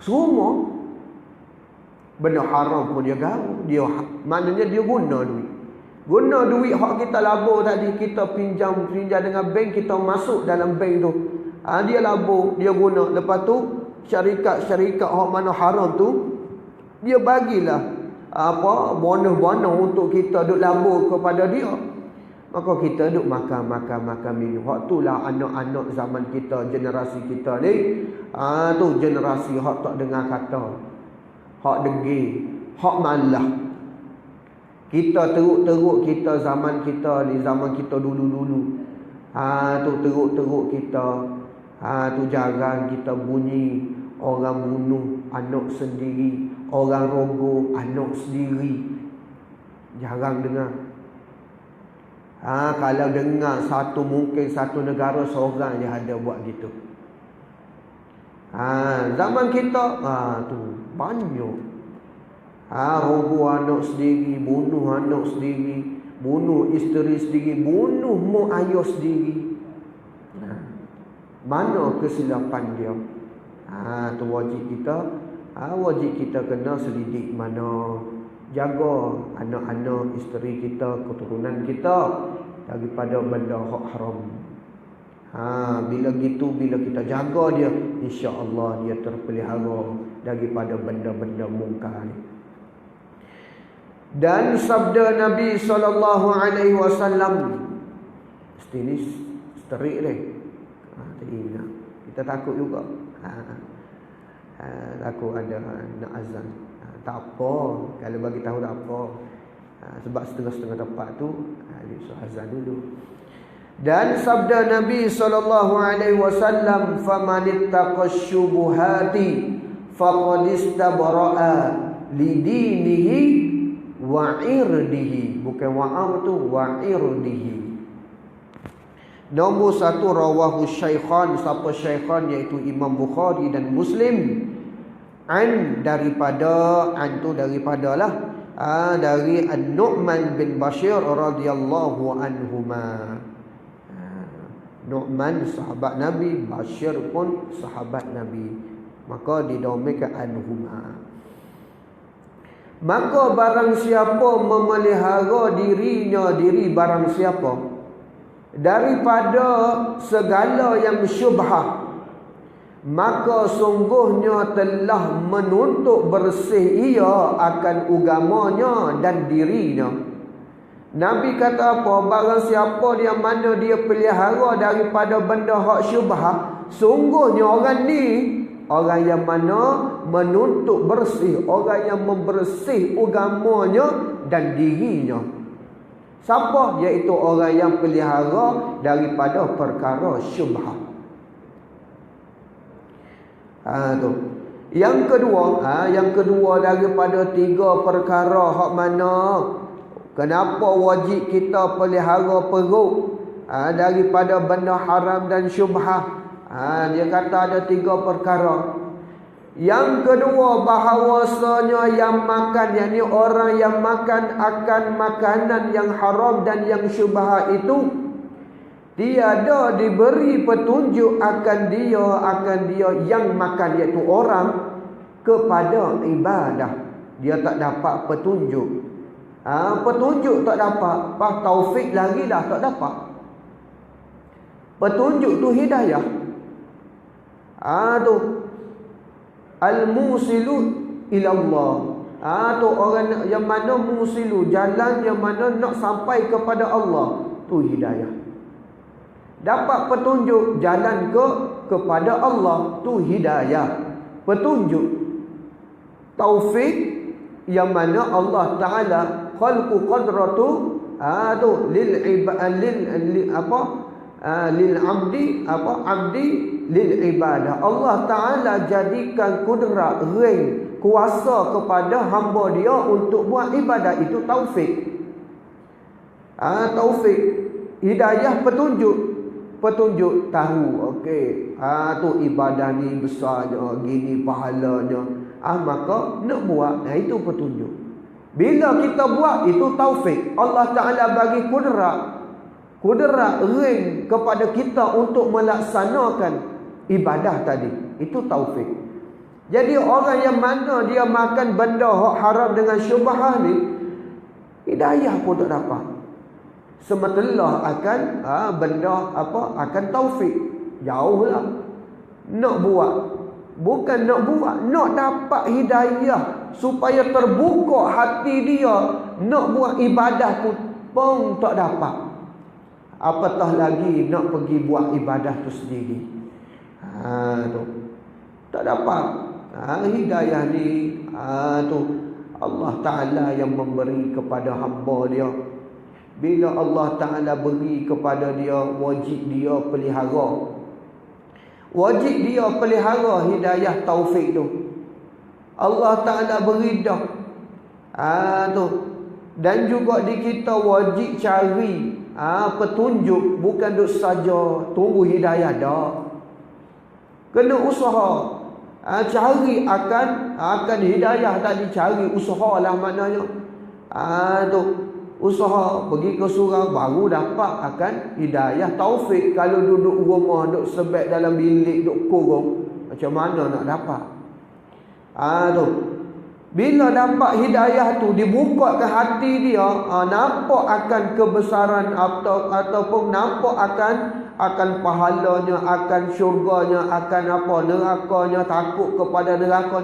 Semua benda haram pun dia gaul. Maknanya dia guna duit. Guna duit hak kita labur tadi, kita pinjam dengan bank, kita masuk dalam bank tu. Dia labur, dia guna. Lepas tu syarikat hak mana haram tu, dia bagilah bonus-bonus untuk kita duk labur kepada dia. Maka kita duk makan minum. Hak itulah anak-anak zaman kita, generasi kita ni. Tu generasi hak tak dengar kata, hak degil, hak malah. Kita teruk-teruk kita zaman kita ni, zaman kita dulu-dulu. Tu teruk-teruk kita. Tu jarang kita bunyi orang bunuh anak sendiri, orang rogoh anak sendiri. Jarang dengar. Kalau dengar mungkin satu negara seorang yang ada buat gitu. Zaman kita tu banyak. Rogoh anak sendiri, bunuh anak sendiri, bunuh isteri sendiri, bunuh mak ayah sendiri. Mana kesilapan dia? Tu wajib kita kena selidik mana. Jaga anak-anak, isteri kita, keturunan kita daripada benda hak haram. Bila kita jaga dia, insya-Allah dia terpelihara daripada benda-benda mungkar ni. Dan sabda Nabi SAW, mesti ni sterik ni. Kita takut juga. Takut ada nak azan. Tak apa, kalau bagi tahu tak apa. Sebab setengah-setengah tempat tu dia azan dulu. Dan sabda Nabi SAW, famanittaqash syubuhati faqad istabra'a lidinihi wa irdihi. Bukan wa'am tu, wa irdihi. Nombor 1, rawahu syaikhan. Siapa syaikhan? Iaitu Imam Bukhari dan Muslim. Daripadalah dari An-Nu'man bin Bashir radhiyallahu anhuma. Nu'man sahabat Nabi, Bashir pun sahabat Nabi. Maka didomikan anhuma. Maka barang siapa memelihara diri barang siapa daripada segala yang syubhat, maka sungguhnya telah menuntut bersih ia akan agamanya dan dirinya. Nabi kata apa? Barang siapa yang mana dia pelihara daripada benda hak syubhat, sungguhnya orang ni orang yang mana menuntut bersih, orang yang membersih agamanya dan dirinya. Siapa? Iaitu orang yang pelihara daripada perkara syubhat. Tu. Yang kedua daripada 3 perkara hak mana kenapa wajib kita pelihara perut daripada benda haram dan syubhat. Dia kata ada 3 perkara. Yang kedua, bahawasanya yang makan, yakni orang yang makan akan makanan yang haram dan yang syubhat itu, tiada diberi petunjuk akan dia yang makan, iaitu orang, kepada ibadah. Dia tak dapat petunjuk. Petunjuk tak dapat. Taufik lagi dah tak dapat. Petunjuk tu hidayah. Tu al-musilu ila Allah. Tu orang yang mana musilu, jalan yang mana nak sampai kepada Allah, tu hidayah. Dapat petunjuk jalan kepada Allah, tu hidayah. Petunjuk taufik yang mana Allah Taala khalqu qadratu tu lil abdi lil ibadah. Allah Taala jadikan kudrat, ring, kuasa kepada hamba dia untuk buat ibadah. Itu taufik. Taufik, hidayah, petunjuk tahu. Okey, tu ibadah ni besarnya, gini pahalanya. Maka nak buat, itu petunjuk. Bila kita buat, itu taufik. Allah Taala bagi kudrat ring kepada kita untuk melaksanakan ibadah tadi. Itu taufik. Jadi orang yang mana dia makan benda haram dengan syubhah ni, hidayah pun tak dapat. Semetelah akan benda akan taufik. Jauhlah. Nak buat, bukan nak buat, nak dapat hidayah supaya terbuka hati dia nak buat ibadah tu pun tak dapat. Apatah lagi nak pergi buat ibadah tu sendiri. Tu tak dapat. Hidayah ni tu Allah Taala yang memberi kepada hamba dia. Bila Allah Taala beri kepada dia, wajib dia pelihara. Wajib dia pelihara hidayah taufik tu. Allah Taala beri dah. Tu. Dan juga di kita wajib cari petunjuk, bukan duk saja tunggu hidayah dah. Kena usaha. Cari akan hidayah tadi, cari usahalah maknanya. Tu usaha pergi ke surau baru dapat akan hidayah taufik. Kalau duduk rumah, duduk sebab dalam bilik, duduk kurung, macam mana nak dapat? Tu bila dapat hidayah tu, dibuka ke hati dia, nampak akan kebesaran ataupun nampak akan pahalanya, akan syurganya, akan nerakanya, takut kepada neraka,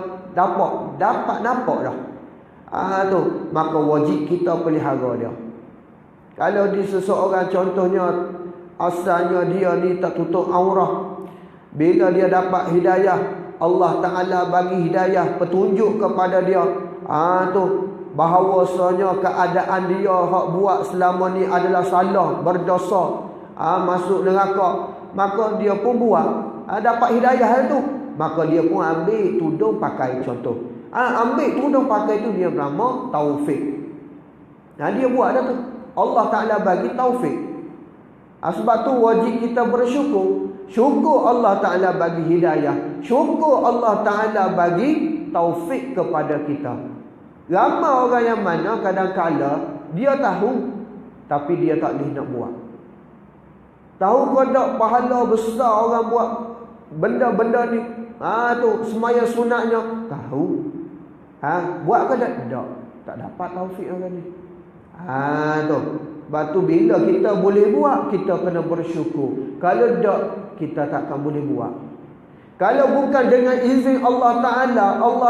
dapat nampak dah. Tu maka wajib kita pelihara dia. Kalau di seseorang contohnya asalnya dia ni tak tutup aurah, bila dia dapat hidayah, Allah Ta'ala bagi hidayah, petunjuk kepada dia, tu bahawasanya keadaan dia hak buat selama ni adalah salah, berdosa, masuk neraka, maka dia pun buat, dapat hidayah tu, maka dia pun ambil tudung pakai. Contoh, ambil tudung pakai tu dia bernama taufik. Dia buat dah tu. Allah Ta'ala bagi taufik. Sebab tu wajib kita bersyukur. Syukur Allah Ta'ala bagi hidayah. Syukur Allah Ta'ala bagi taufik kepada kita. Ramai orang yang mana kadang-kadang dia tahu, tapi dia tak boleh nak buat. Tahu kau tak pahala besar orang buat benda-benda ni? Tu semaya sunatnya. Tahu. Buat ke tak? Tak dapat taufik orang ni. Tu. Sebab tu bila kita boleh buat, kita kena bersyukur. Kalau tak, kita takkan boleh buat. Kalau bukan dengan izin Allah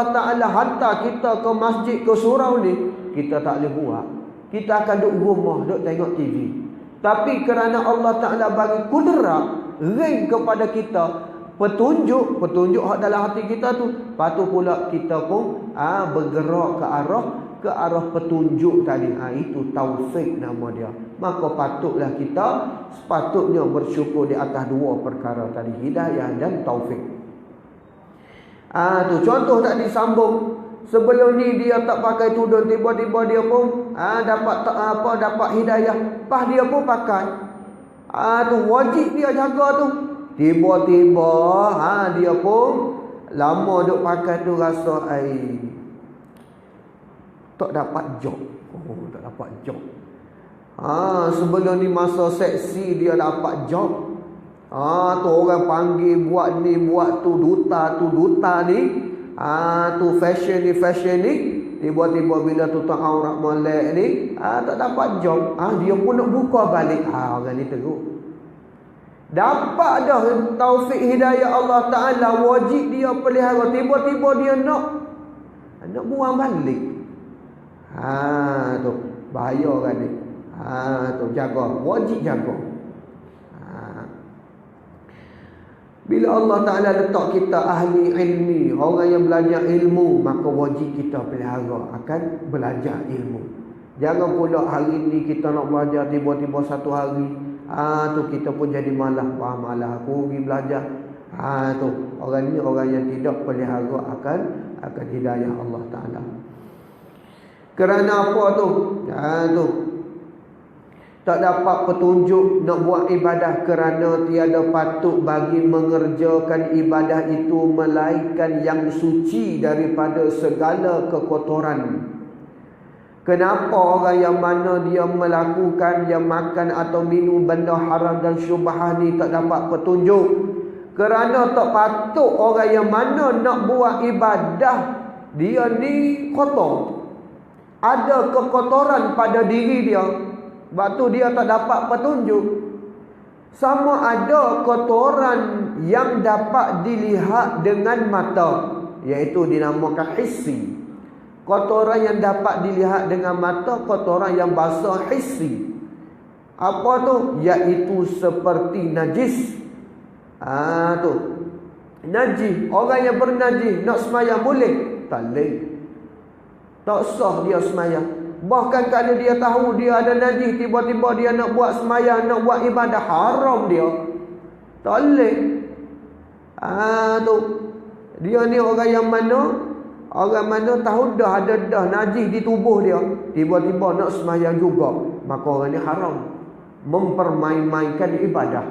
Ta'ala hantar kita ke masjid, ke surau ni, kita tak boleh buat. Kita akan duduk rumah, duduk tengok TV. Tapi kerana Allah Ta'ala bagi kudrat, ring kepada kita, petunjuk hak dalam hati kita tu, patut pula kita pun bergerak ke arah petunjuk tadi. Itu taufik nama dia. Maka patutlah kita sepatutnya bersyukur di atas dua perkara tadi, hidayah dan taufik. Tu contoh tak disambung. Sebelum ni dia tak pakai tudung, tiba-tiba dia pun dapat hidayah, pas dia pun pakai. Tu wajib dia jaga tu. Tiba-tiba dia pun lama duk pakai tu, rasa tak dapat job. Tak dapat job. Sebelum ni masa seksi dia dapat job. Tu orang panggil buat ni, buat tu, duta ni. Tu fashion ni. Tiba-tiba bila tutup aurat molek ni, tak dapat job. Dia pun nak buka balik. Orang ni teruk. Dapat dah taufik hidayah Allah Ta'ala, wajib dia pelihara. Tiba-tiba dia nak buang balik. Tu bahaya kan ni. Tu jaga, wajib jaga. Bila Allah Ta'ala letak kita ahli ilmi, orang yang belajar ilmu, maka wajib kita pelihara akan belajar ilmu. Jangan pula hari ni kita nak belajar, tiba-tiba satu hari tu kita pun jadi malas. Malas aku pergi belajar. Tu orang ni orang yang tidak pelihara akan hidayah Allah Ta'ala. Kerana apa tu? Tu tak dapat petunjuk nak buat ibadah kerana tiada patut bagi mengerjakan ibadah itu melainkan yang suci daripada segala kekotoran. Kenapa orang yang mana dia melakukan, yang makan atau minum benda haram dan syubhah ni tak dapat petunjuk? Kerana tak patut orang yang mana nak buat ibadah, dia ni kotor. Ada kekotoran pada diri dia. Sebab tu dia tak dapat petunjuk. Sama ada kotoran yang dapat dilihat dengan mata, iaitu dinamakan hissi. Kotoran yang dapat dilihat dengan mata, kotoran yang basah hissi. Apa tu? Iaitu seperti najis. Tu najis. Orang yang bernajis nak semayang boleh? Tak boleh. Tak sah dia semayang. Bahkan kalau dia tahu dia ada najis, tiba-tiba dia nak buat semayang, nak buat ibadah, haram dia. Tak boleh. Tu dia ni orang yang mana? Orang mana tahu dah ada najis di tubuh dia, tiba-tiba nak semayang juga, maka orang ni haram. Mempermain-mainkan ibadah.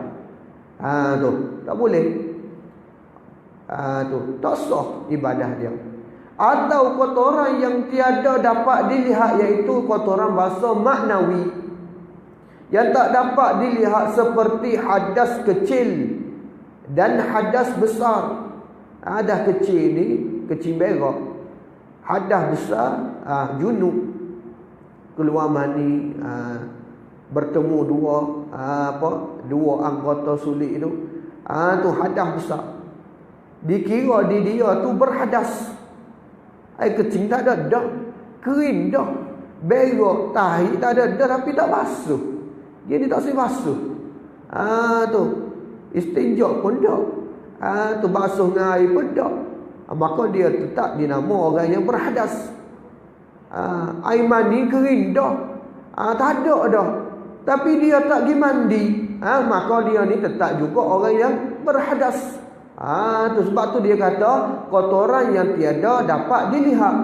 Tu tak boleh. Tu tak sah ibadah dia. Atau kotoran yang tiada dapat dilihat, iaitu kotoran bahasa maknawi, yang tak dapat dilihat seperti hadas kecil dan hadas besar. Hadas kecil ni kecil berak. Hadas besar junub, keluar mani, bertemu dua anggota sulit tu. Tu hadas besar. Dikira di dia tu berhadas. Air kecil tak ada dah, kering dah, berak, tahi tak ada dah, tapi tak basuh. Dia ni tak boleh basuh. Tu istinja pun dah. Tu basuh dengan air pun dah. Maka dia tetap dinama orang yang berhadas. Air mandi kering dah, tak ada dah, tapi dia tak pergi mandi, maka dia ni tetap juga orang yang berhadas. Tu sebab tu dia kata kotoran yang tiada dapat dilihat.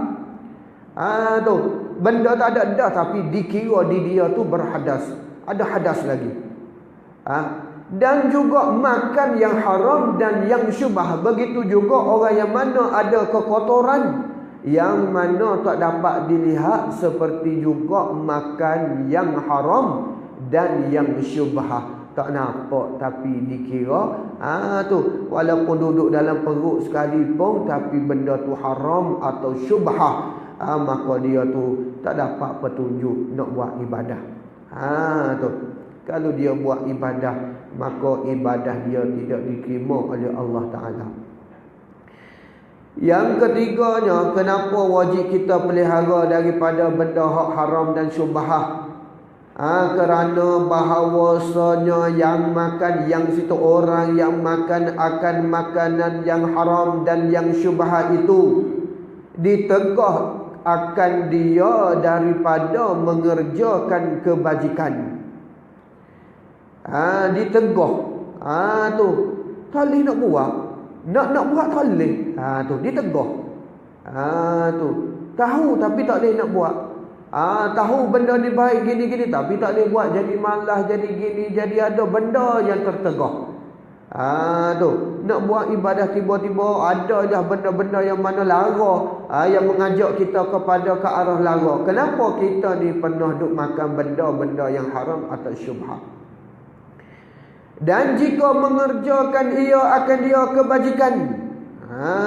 Tu benda tak ada dah, tapi dikira di dia tu berhadas. Ada hadas lagi. Dan juga makan yang haram dan yang syubhah. Begitu juga orang yang mana ada kekotoran yang mana tak dapat dilihat, seperti juga makan yang haram dan yang syubhah. Tak nampak tapi dikira. Tu walaupun duduk dalam perut sekalipun, tapi benda tu haram atau syubhah, maka dia tu tak dapat petunjuk nak buat ibadah. Tu kalau dia buat ibadah, maka ibadah dia tidak diterima oleh Allah Ta'ala. Yang ketiganya, kenapa wajib kita pelihara daripada benda hak haram dan syubhah? Kerana bahawasanya yang makan, yang situ orang yang makan akan makanan yang haram dan yang syubhah itu ditegah akan dia daripada mengerjakan kebajikan. Ditegah. Tu tak boleh nak buat. Nak buat tak boleh. Tu ditegah. Tu tahu tapi tak boleh nak buat. Tahu benda ni baik gini-gini, tapi tak boleh buat, jadi malas, jadi gini, jadi ada benda yang tertegah. Tu nak buat ibadah, tiba-tiba ada dah benda-benda yang mana lara, yang mengajak kita kepada ke arah lara. Kenapa kita ni pernah duk makan benda-benda yang haram atau syubhah? Dan jika mengerjakan ia akan dia kebajikan.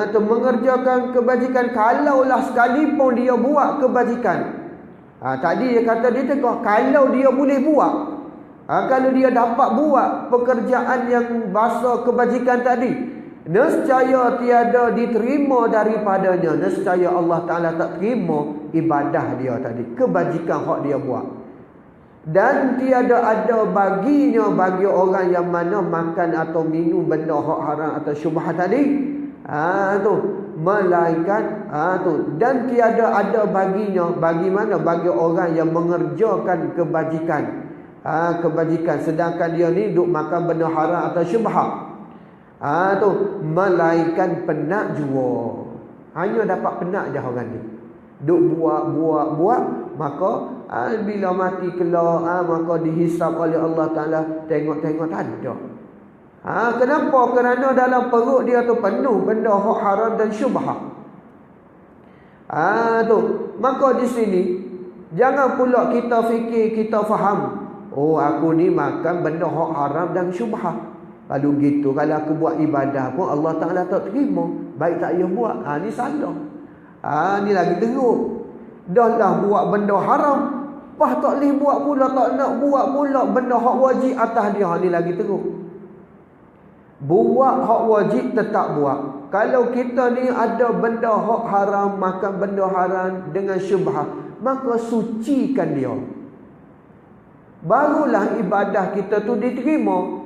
Tu mengerjakan kebajikan, kalaulah sekalipun dia buat kebajikan. Tadi dia kata dia tegak, kalau dia boleh buat, kalau dia dapat buat pekerjaan yang bahasa kebajikan tadi, nescaya tiada diterima daripadanya, nescaya Allah Ta'ala tak terima ibadah dia tadi, kebajikan hak dia buat. Dan tiada ada baginya bagi orang yang mana makan atau minum benda hak haram atau syubhat tadi, tu melainkan tu, dan tiada ada baginya bagi mana, bagi orang yang mengerjakan kebajikan, kebajikan sedangkan dia ni duk makan benda haram atau syubhat, tu melainkan penat jua. Hanya dapat penat je orang ni, duk buat, maka bila mati keluar, maka dihisap oleh Allah Ta'ala, tengok-tengok tak ada. Kenapa? Kerana dalam perut dia tu penuh benda hak haram dan syubhat. Tu. Maka di sini jangan pula kita fikir, kita faham, oh aku ni makan benda hak haram dan syubhat, lalu gitu kalau aku buat ibadah pun Allah Ta'ala tak terima, baik tak payah buat. Ni salah. Ni lagi teruk. Dah lah buat benda haram, lepas tak boleh buat pula, tak nak buat pula benda hak wajib atas dia. Ni lagi teruk. Buat hak wajib tetap buat. Kalau kita ni ada benda hak haram, makan benda haram dengan syubhat, maka sucikan dia, barulah ibadah kita tu diterima.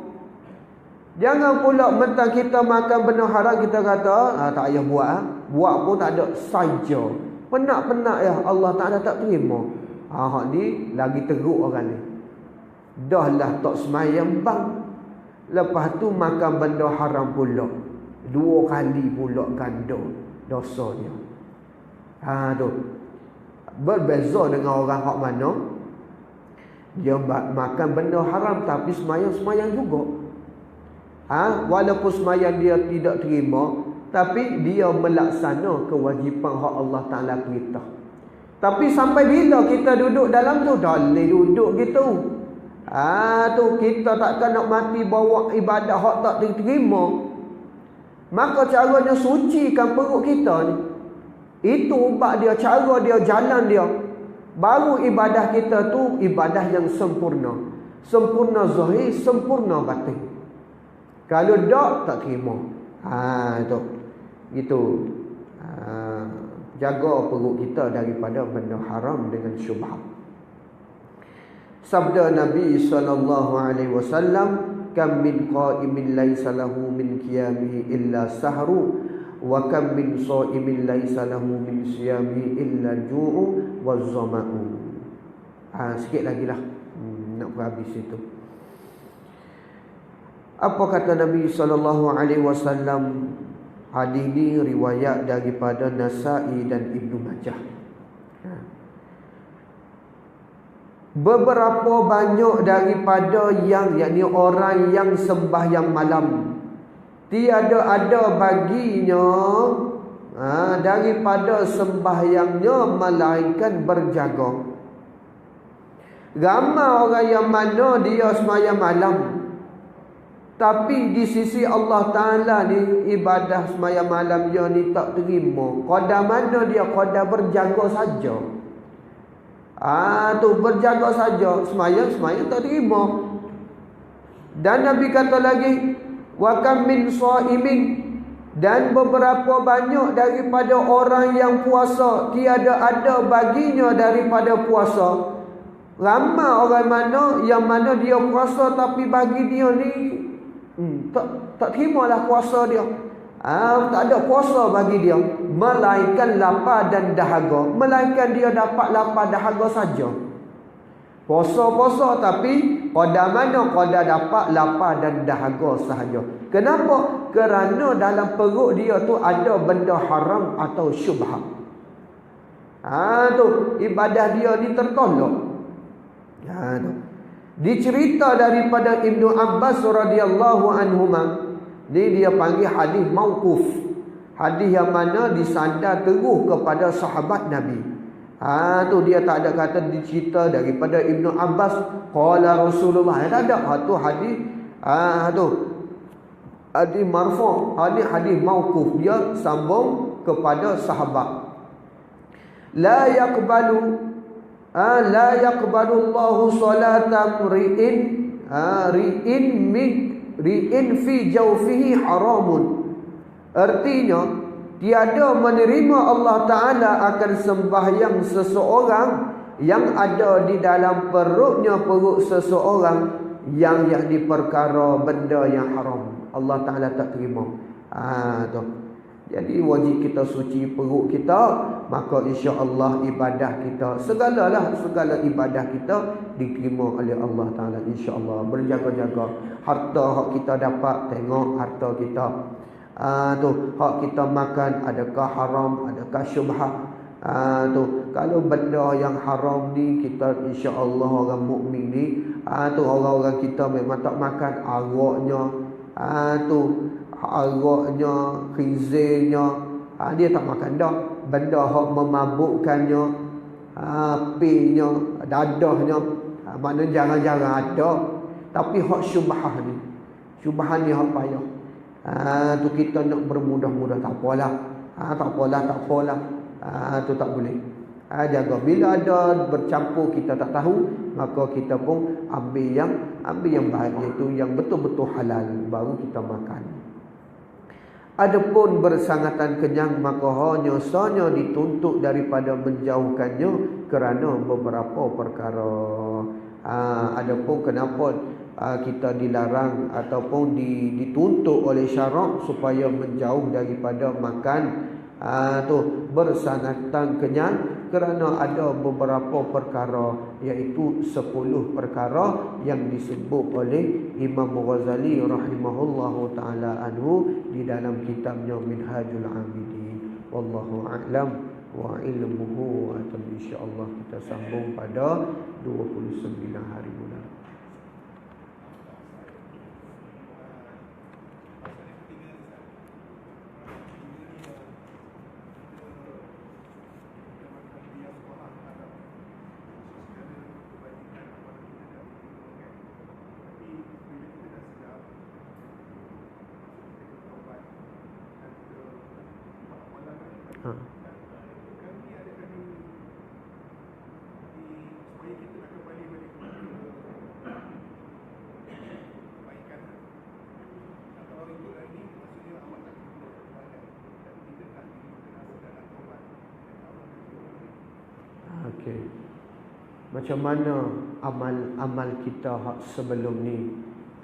Jangan pula mentang kita makan benda haram kita kata tak payah buat. Buat pun tak ada saja. Penat-penat ya, Allah Ta'ala tak terima. Hak ni lagi teruk orang ni. Dah lah tak semayang bang, lepas tu makan benda haram pula, 2 kali pula ganda dosa dia. Tu berbeza dengan orang hak mana dia makan benda haram tapi semayang juga. Walaupun semayang dia tidak terima, tapi dia melaksana kewajipan hak Allah Ta'ala perintah. Tapi sampai bila kita duduk dalam tu? Dah boleh duduk gitu. Tu kita takkan nak mati bawa ibadah hak tak diterima. Maka caranya sucikan perut kita ni. Itu ubat dia, cara dia, jalan dia. Baru ibadah kita tu ibadah yang sempurna. Sempurna zahir, sempurna batin. Kalau tak terima. Tu. Gitu. Jaga perut kita daripada benda haram dengan syubhat. Sabda Nabi SAW, kam min qa'imin laysa lahu min qiyamihi illa sahru, wa kam min sha'imin laysa lahu min siyamihi illa ju'u wa zama'u. Sikit lagi lah, nak habis itu. Apa kata Nabi SAW? Hadis ini riwayat daripada Nasa'i dan Ibnu Majah. Beberapa banyak daripada yakni orang yang sembahyang malam, tiada ada baginya daripada sembahyangnya melainkan berjaga. Ramai orang yang mana dia sembahyang malam, tapi di sisi Allah Ta'ala ni ibadah sembahyang malam dia ni tak terima. Qadar mana dia? Qadar berjaga saja. Tu berjaga saja, sembahyang tak terima. Dan Nabi kata lagi, wa kam min shaimin, dan beberapa banyak daripada orang yang puasa, tiada ada baginya daripada puasa. Ramai orang mana dia puasa tapi bagi dia ni tak terimalah puasa dia. Tak ada puasa bagi dia, melainkan lapar dan dahaga. Melainkan dia dapat lapar dahaga saja. Puasa-puasa tapi qadar mana? Qadar dapat lapar dan dahaga sahaja. Kenapa? Kerana dalam perut dia tu ada benda haram atau syubhat. Tu ibadah dia ni tertolak. Tu dicerita daripada Ibnu Abbas radhiyallahu anhuma. Ni dia panggil hadis mauquf. Hadis yang mana disandar terus kepada sahabat Nabi. Tu dia tak ada kata dicerita daripada Ibnu Abbas qala Rasulullah. Tak ada. Tu hadis hadis marfu', hadis mauquf. Dia sambung kepada sahabat. La yaqbalu Allahu salatan ri'in fi jawfihi haramun. Artinya tiada menerima Allah Ta'ala akan sembahyang seseorang yang ada di dalam perut seseorang yang diperkara benda yang haram. Allah Ta'ala tak terima. Tu. Jadi wajib kita suci perut kita, maka insya-Allah ibadah kita, segala ibadah kita diterima oleh Allah Ta'ala insya-Allah. Berjaga-jaga harta hak kita dapat, tengok harta kita. Tu hak kita makan adakah haram, adakah syubhat. Tu kalau benda yang haram ni kita insya-Allah orang mukmin ni, tu orang-orang kita memang tak makan araknya, tu araknya, khizirnya, dia tak makan dah. Benda hak memabukkannya, apinya, dadahnya, mana jarang-jarang ada. Tapi hak syubhat ni hak payah. Tu kita nak bermudah-mudah tak apalah. Tak apalah. Tu tak boleh. Jaga bila ada bercampur kita tak tahu, maka kita pun ambil yang baik, iaitu yang betul-betul halal, baru kita makan. Adapun bersangatan kenyang, maka hanya sanya dituntut daripada menjauhkannya kerana beberapa perkara. Adapun kenapa kita dilarang ataupun dituntut oleh syarak supaya menjauh daripada makan tu bersangatan kenyang, kerana ada beberapa perkara, iaitu 10 perkara yang disebut oleh Imam Ghazali rahimahullahu taala anhu di dalam kitabnya Minhajul Abidin. Wallahu a'lam wa ilmuhu atam. Insya-Allah kita sambung pada 29 hari bulan. Okey. Macam mana amal kita sebelum ni?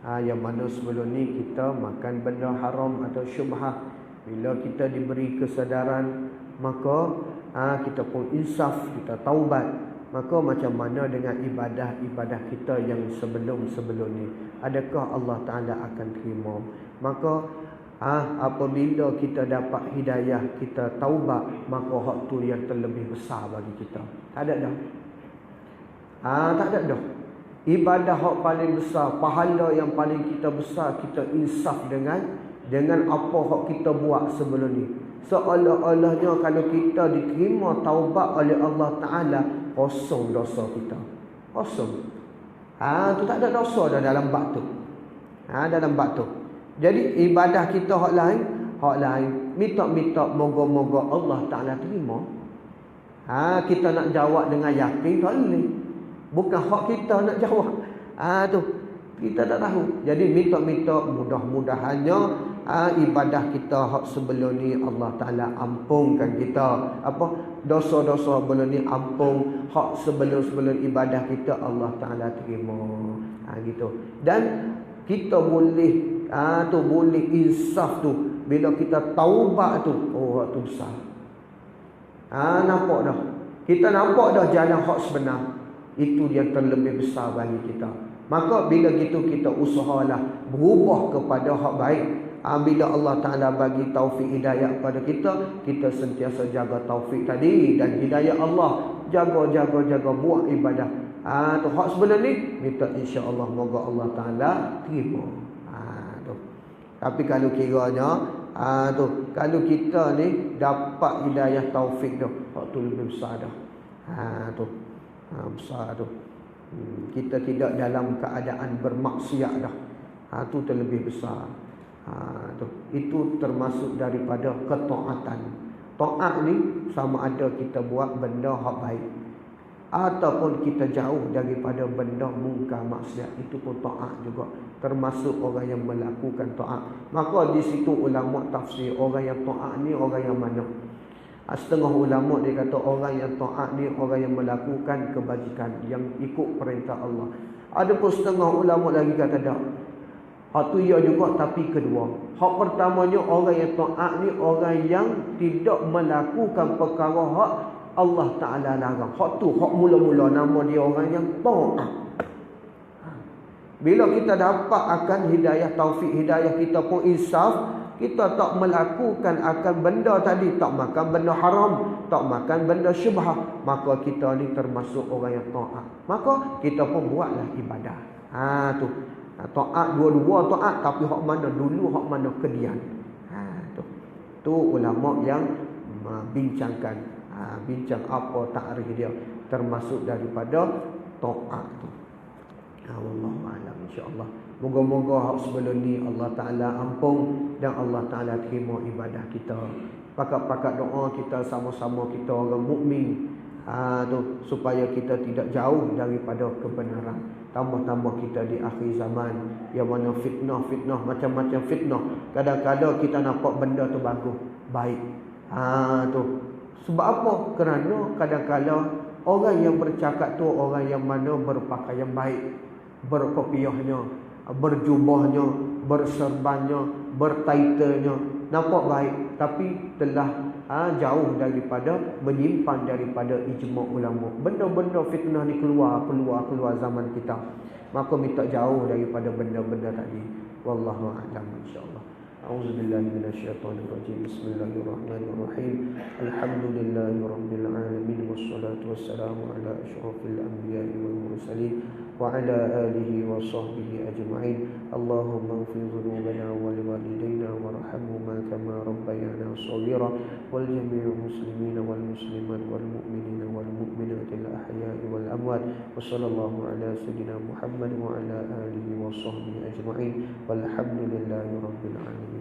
Yang mana sebelum ni kita makan benda haram atau syubhat. Bila kita diberi kesedaran, maka kita pun insaf, kita taubat. Maka macam mana dengan ibadah-ibadah kita yang sebelum ni? Adakah Allah Ta'ala akan terima? Maka apabila kita dapat hidayah, kita taubat, maka hak tu yang terlebih besar bagi kita. Tak ada dah. Tak ada dah. Ibadah hak paling besar, pahala yang paling kita besar, kita insaf dengan apa hak kita buat sebelum ni. Seolah-olahnya kalau kita diterima taubat oleh Allah Ta'ala, kosong dosa kita. Kosong. Tu tak ada dosa dah dalam bab tu. Dalam bab tu. Jadi ibadah kita hak lain. Minta moga-moga Allah Ta'ala terima. Kita nak jawab dengan yakin tak boleh. Bukan hak kita nak jawab. Tu kita tak tahu. Jadi minta mudah-mudahannya ibadah kita hak sebelum ni Allah Ta'ala ampunkan kita. Dosa-dosa sebelum ni ampun. Hak sebelum ibadah kita Allah Ta'ala terima. Gitu. Dan kita boleh boleh insaf tu bila kita taubat tu. Tu besar. Nampak dah. Kita nampak dah jalan hak sebenar. Itu yang terlebih besar bagi kita. Maka bila gitu kita usahalah berubah kepada hak baik. Bila Allah Ta'ala bagi taufik hidayah kepada kita, kita sentiasa jaga taufik tadi dan hidayah Allah. Jaga buat ibadah. Tu hak sebelum ni, minta insya-Allah moga Allah Ta'ala terima. Tu. Tapi kalau kiranya kalau kita ni dapat hidayah taufik tu, hak tu lebih besar dah. Tu. Besar tu. Kita tidak dalam keadaan bermaksiat dah. Tu terlebih besar. Tu. Itu termasuk daripada ketaatan. Taat ni sama ada kita buat benda hak baik ataupun kita jauh daripada benda mungkar maksiat, itu pun taat juga, termasuk orang yang melakukan taat. Maka di situ ulama tafsir orang yang taat ni orang yang mana. Setengah ulama dia kata orang yang taat ni orang yang melakukan kebajikan, yang ikut perintah Allah. Ada pun setengah ulama lagi kata tak, hak tu ya juga tapi kedua. Hak pertamanya orang yang taat ni orang yang tidak melakukan perkara hak Allah Ta'ala larang. Hak tu, hak mula-mula nama dia orang yang taat. Bila kita dapat akan hidayah, taufik hidayah, kita pun insaf, kita tak melakukan akan benda tadi, tak makan benda haram, tak makan benda syubhah, maka kita ni termasuk orang yang taat. Maka kita pun buatlah ibadah. Tu. Taat dua-dua taat, tapi hak mana dulu, hak mana kemudian. Tu ulama yang bincangkan. Bincang apa takrif dia, termasuk daripada taat tu. Wallahu a'lam, insya-Allah. Moga-moga hak sebelum ni Allah Taala ampun dan Allah Taala terima ibadah kita. Pakat-pakat doa kita sama-sama, kita orang mukmin tu, supaya kita tidak jauh daripada kebenaran. Tambah-tambah kita di akhir zaman yang mana fitnah, macam-macam fitnah. Kadang-kadang kita nampak benda tu bagus, baik. Tu sebab apa? Kerana kadang-kadang orang yang bercakap tu orang yang mana berpakaian baik, berkopiahnya, berjubahnya, berserbannya, bertaitalnya, nampak baik, tapi telah jauh daripada menyimpan daripada ijma' ulama. Benda-benda fitnah ni keluar zaman kita. Maka minta jauh daripada benda-benda tadi. Wallahu a'lam, insya-Allah. أعوذ بالله من الشيطان الرجيم. بسم الله الرحمن الرحيم. الحمد لله رب العالمين، والصلاة والسلام على أشرف الأنبياء والمرسلين وعلى آله وصحبه أجمعين. اللهم اغفر ذنوبنا ولوالدينا وارحمهما كما ربيانا صغيرا، ولجميع المسلمين والمسلمات والمؤمنين والمؤمنات الأحياء والأموات. وصلى الله على سيدنا محمد وعلى آله وصحبه أجمعين، والحمد لله رب العالمين.